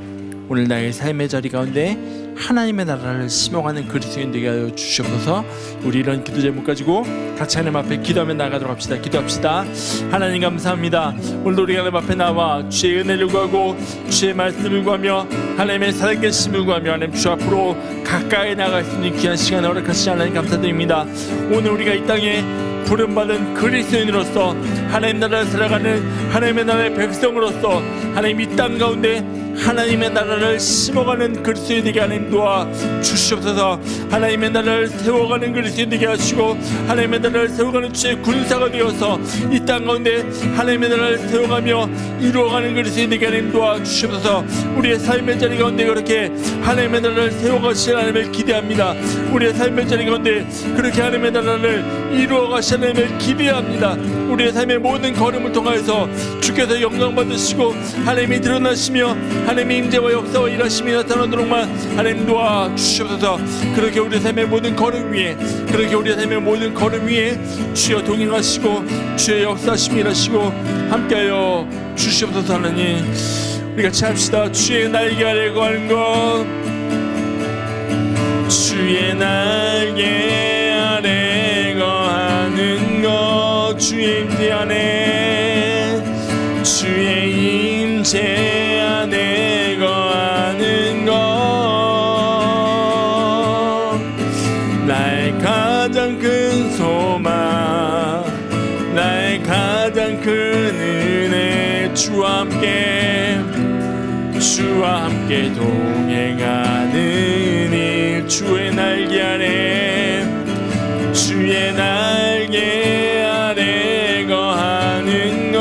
오늘 나의 삶의 자리 가운데 하나님의 나라를 심어가는 그리스도인 되게 하여 주시옵소서. 우리 이런 기도 제목 가지고 같이 하나님 앞에 기도하며 나가도록 합시다. 기도합시다. 하나님 감사합니다. 오늘도 우리가 하나님 앞에 나와 주의 은혜를 구하고 주의 말씀을 구하며 하나님의 살아계심을 구하며 하나님 주 앞으로 가까이 나갈 수 있는 귀한 시간을 허락하시니 하나님 감사드립니다. 오늘 우리가 이 땅에 부름받은 그리스도인으로서 하나님 나라를 살아가는 하나님의 나라의 백성으로서 하나님 이 땅 가운데 하나님의 나라를 심어가는 그리스도인 되게 하나님 도와 주시옵소서. 하나님의 나라를 세워가는 그리스도인 되게 하시고 하나님의 나라를 세워가는 주의 군사가 되어서 이 땅 가운데 하나님의 나라를 세워가며 이루어가는 그리스도인 되게 하나님 도와 주시옵소서. 우리의 삶의 자리 가운데 그렇게 하나님의 나라를 세워가시는 하나님을 기대합니다. 우리의 삶의 자리 가운데 그렇게 하나님의 나라를 이루어가시는 하나님을 기대합니다. 우리의 삶의 모든 걸음을 통하여서 주께서 영광 받으시고 하나님이 드러나시며 하나님의 임재와 역사와 일하심이 나타나도록만 하나님 도와 주시옵소서. 그렇게 우리의 삶의 모든 걸음 위에 주여 동행하시고 주의 역사하심이 일하시고 함께하여 주시옵소서. 하나님 우리 같이 합시다. 주의 날개 아래 거하는 것 주의 날개 아래 거하는 것 주의 임재 안에 거하는 것 나의 가장 큰 소망 나의 가장 큰 은혜 주와 함께 동행하는 일 주의 날개 아래 거하는 것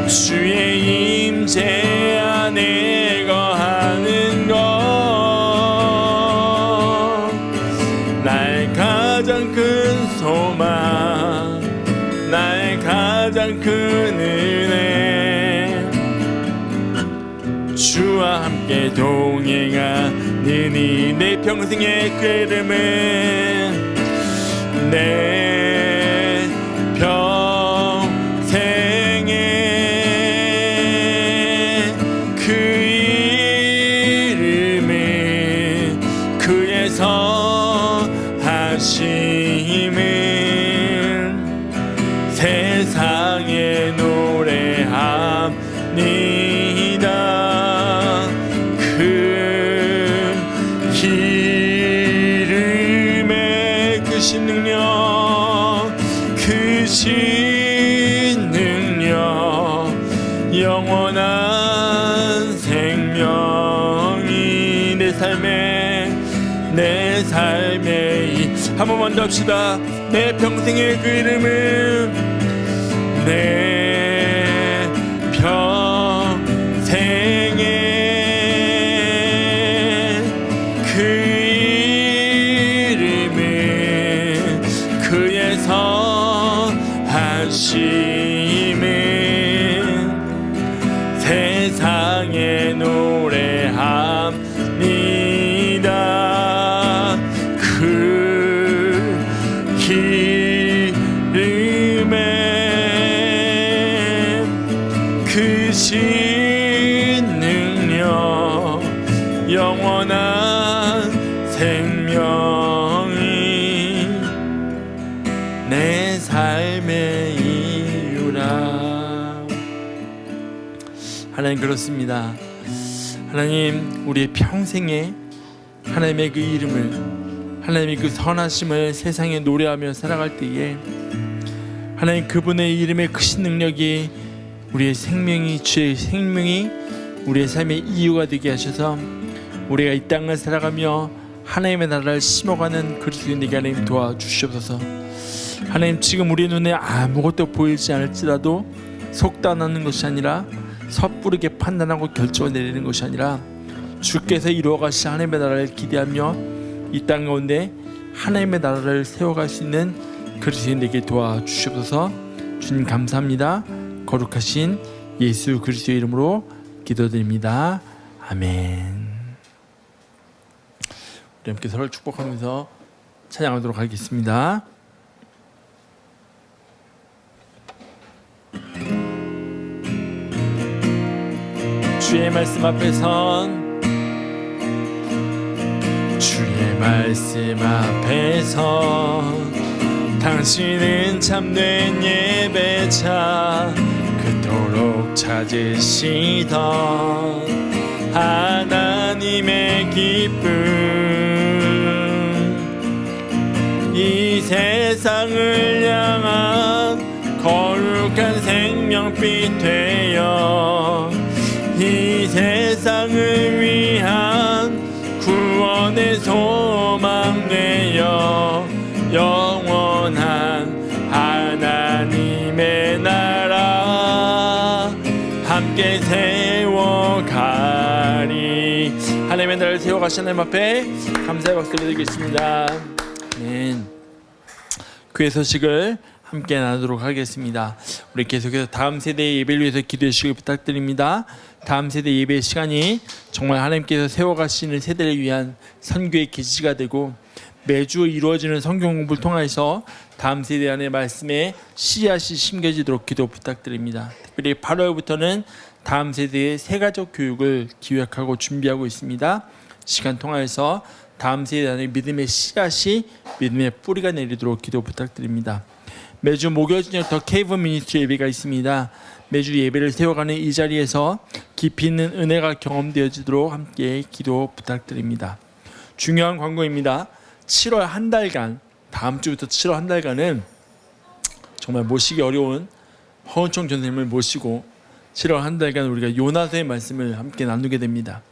주의 임재 안에 거하는 것 나의 가장 큰 소망 나의 가장 큰 은혜 주와 함께 동행하느니 내 평생의 그 이름은 내 평생의 그 이름은 그의 선하심은 세상에 노래합니다. 그 이름의 크신 능력 영원한 생명이 내 삶의 한 번만 더 합시다. 내 평생의 그 이름은 내 평생의 그 이름은 그의 선하심은 세상에 노래합니다. 그 이름에 크신 능력 영원한 생명이 내 삶의 이유라. 하나님 그렇습니다. 하나님 우리의 평생에 하나님의 그 이름을, 하나님의 그 선하심을 세상에 노래하며 살아갈 때에 하나님 그분의 이름의 크신 능력이 우리의 생명이, 주의 생명이 우리의 삶의 이유가 되게 하셔서 우리가 이 땅을 살아가며 하나님의 나라를 심어가는 그리스도인 되게 하나님 도와주시옵소서. 하나님 지금 우리 눈에 아무것도 보이지 않을지라도 속단하는 것이 아니라 섣부르게 판단하고 결정을 내리는 것이 아니라 주께서 이루어가실 하나님의 나라를 기대하며 이 땅 가운데 하나님의 나라를 세워갈 수 있는 그리스도인 되게 도와주시옵소서. 주님 감사합니다. 거룩하신 예수 그리스도의 이름으로 기도드립니다. 아멘. 우리 함께 서로 축복하면서 찬양하도록 하겠습니다. 주의 말씀 앞에 선, 주의 말씀 앞에 선, 당신은 참된 예배자, 그토록 찾으시던 하나님의 기쁨, 이 세상을 향한 거룩한 생명빛 되어 이 세상을 위한 구원의 소망 되어 영원한 하나님의 나라 함께 세워가리. 하나님의 나라를 세워가신 하나님 앞에 감사의 박수를 드리겠습니다. 아멘. 그의 소식을 함께 나누도록 하겠습니다. 우리 계속해서 다음 세대의 예배를 위해서 기도해 주시기 부탁드립니다. 다음 세대 예배 시간이 정말 하나님께서 세워가시는 세대를 위한 선교의 기지가 되고 매주 이루어지는 성경 공부를 통해서 다음 세대 안의 말씀에 씨앗이 심겨지도록 기도 부탁드립니다. 특별히 8월부터는 다음 세대의 새가족 교육을 기획하고 준비하고 있습니다. 시간 통하여서 다음 세대 안에 믿음의 씨앗이 믿음의 뿌리가 내리도록 기도 부탁드립니다. 매주 목요일 저녁 더 케이브 미니스트리 예배가 있습니다. 매주 예배를 세워가는 이 자리에서 깊이 있는 은혜가 경험되어지도록 함께 기도 부탁드립니다. 중요한 광고입니다. 7월 한 달간, 다음 주부터 7월 한 달간은 정말 모시기 어려운 허은총 전생님을 모시고 7월 한 달간 우리가 요나서의 말씀을 함께 나누게 됩니다.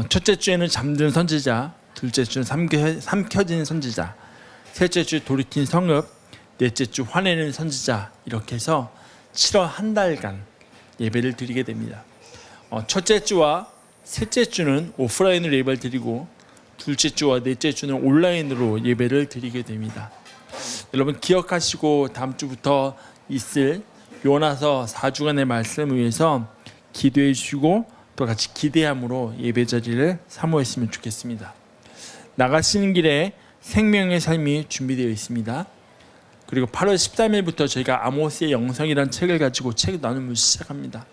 첫째 주에는 잠든 선지자, 둘째 주는 삼켜진 선지자, 셋째 주 돌이킨 성읍, 넷째 주 화내는 선지자, 이렇게 해서 7월 한 달간 예배를 드리게 됩니다. 첫째 주와 셋째 주는 오프라인으로 예배를 드리고 둘째 주와 넷째 주는 온라인으로 예배를 드리게 됩니다. 여러분 기억하시고 다음 주부터 있을 요나서 4주간의 말씀을 위해서 기도해 주시고 또 같이 기대함으로 예배 자리를 사모했으면 좋겠습니다. 나가시는 길에 생명의 삶이 준비되어 있습니다. 그리고 8월 13일부터 저희가 아모스의 영성이라는 책을 가지고 책 나눔을 시작합니다.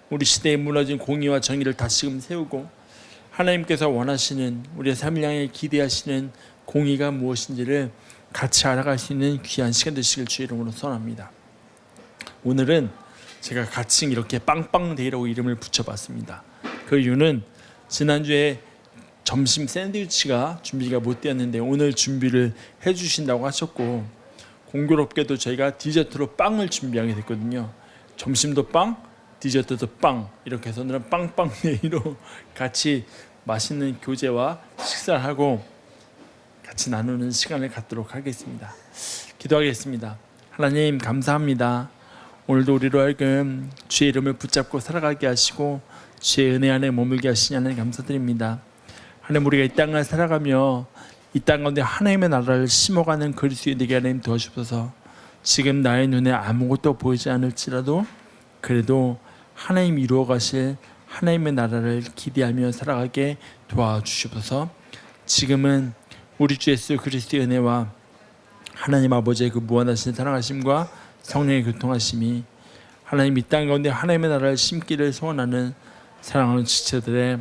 우리 시대에 무너진 공의와 정의를 다시금 세우고 하나님께서 원하시는 우리의 삶을 향해 기대하시는 공의가 무엇인지를 같이 알아갈 수 있는 귀한 시간 되시길 주의 이름으로 선언합니다. 오늘은 제가 가칭 이렇게 빵빵데이라고 이름을 붙여봤습니다. 그 이유는 지난주에 점심 샌드위치가 준비가 못 되었는데 오늘 준비를 해주신다고 하셨고 공교롭게도 저희가 디저트로 빵을 준비하게 됐거든요. 점심도 빵, 디저트도 빵, 이렇게 해서 오늘은 빵빵데이로 같이 맛있는 교제와 식사를 하고 같이 나누는 시간을 갖도록 하겠습니다. 기도하겠습니다. 하나님 감사합니다. 오늘도 우리로 하여금 주의 이름을 붙잡고 살아가게 하시고 주의 은혜 안에 머물게 하시니 하나님 감사드립니다. 하나님 우리가 이 땅을 살아가며 이 땅 가운데 하나님의 나라를 심어가는 그리스도인 되게 하나님 도와주셔서 지금 나의 눈에 아무것도 보이지 않을지라도 그래도 하나님 이루어가실 하나님의 나라를 기대하며 살아가게 도와주시옵소서. 지금은 우리 주 예수 그리스도의 은혜와 하나님 아버지의 그 무한하신 사랑하심과 성령의 교통하심이 하나님 이 땅 가운데 하나님의 나라를 심기를 소원하는 사랑하는 지체들의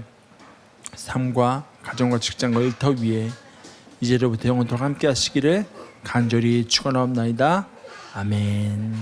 삶과 가정과 직장과 일터 위에 이제로부터 영원토록 함께 하시기를 간절히 축원하옵나이다. 아멘.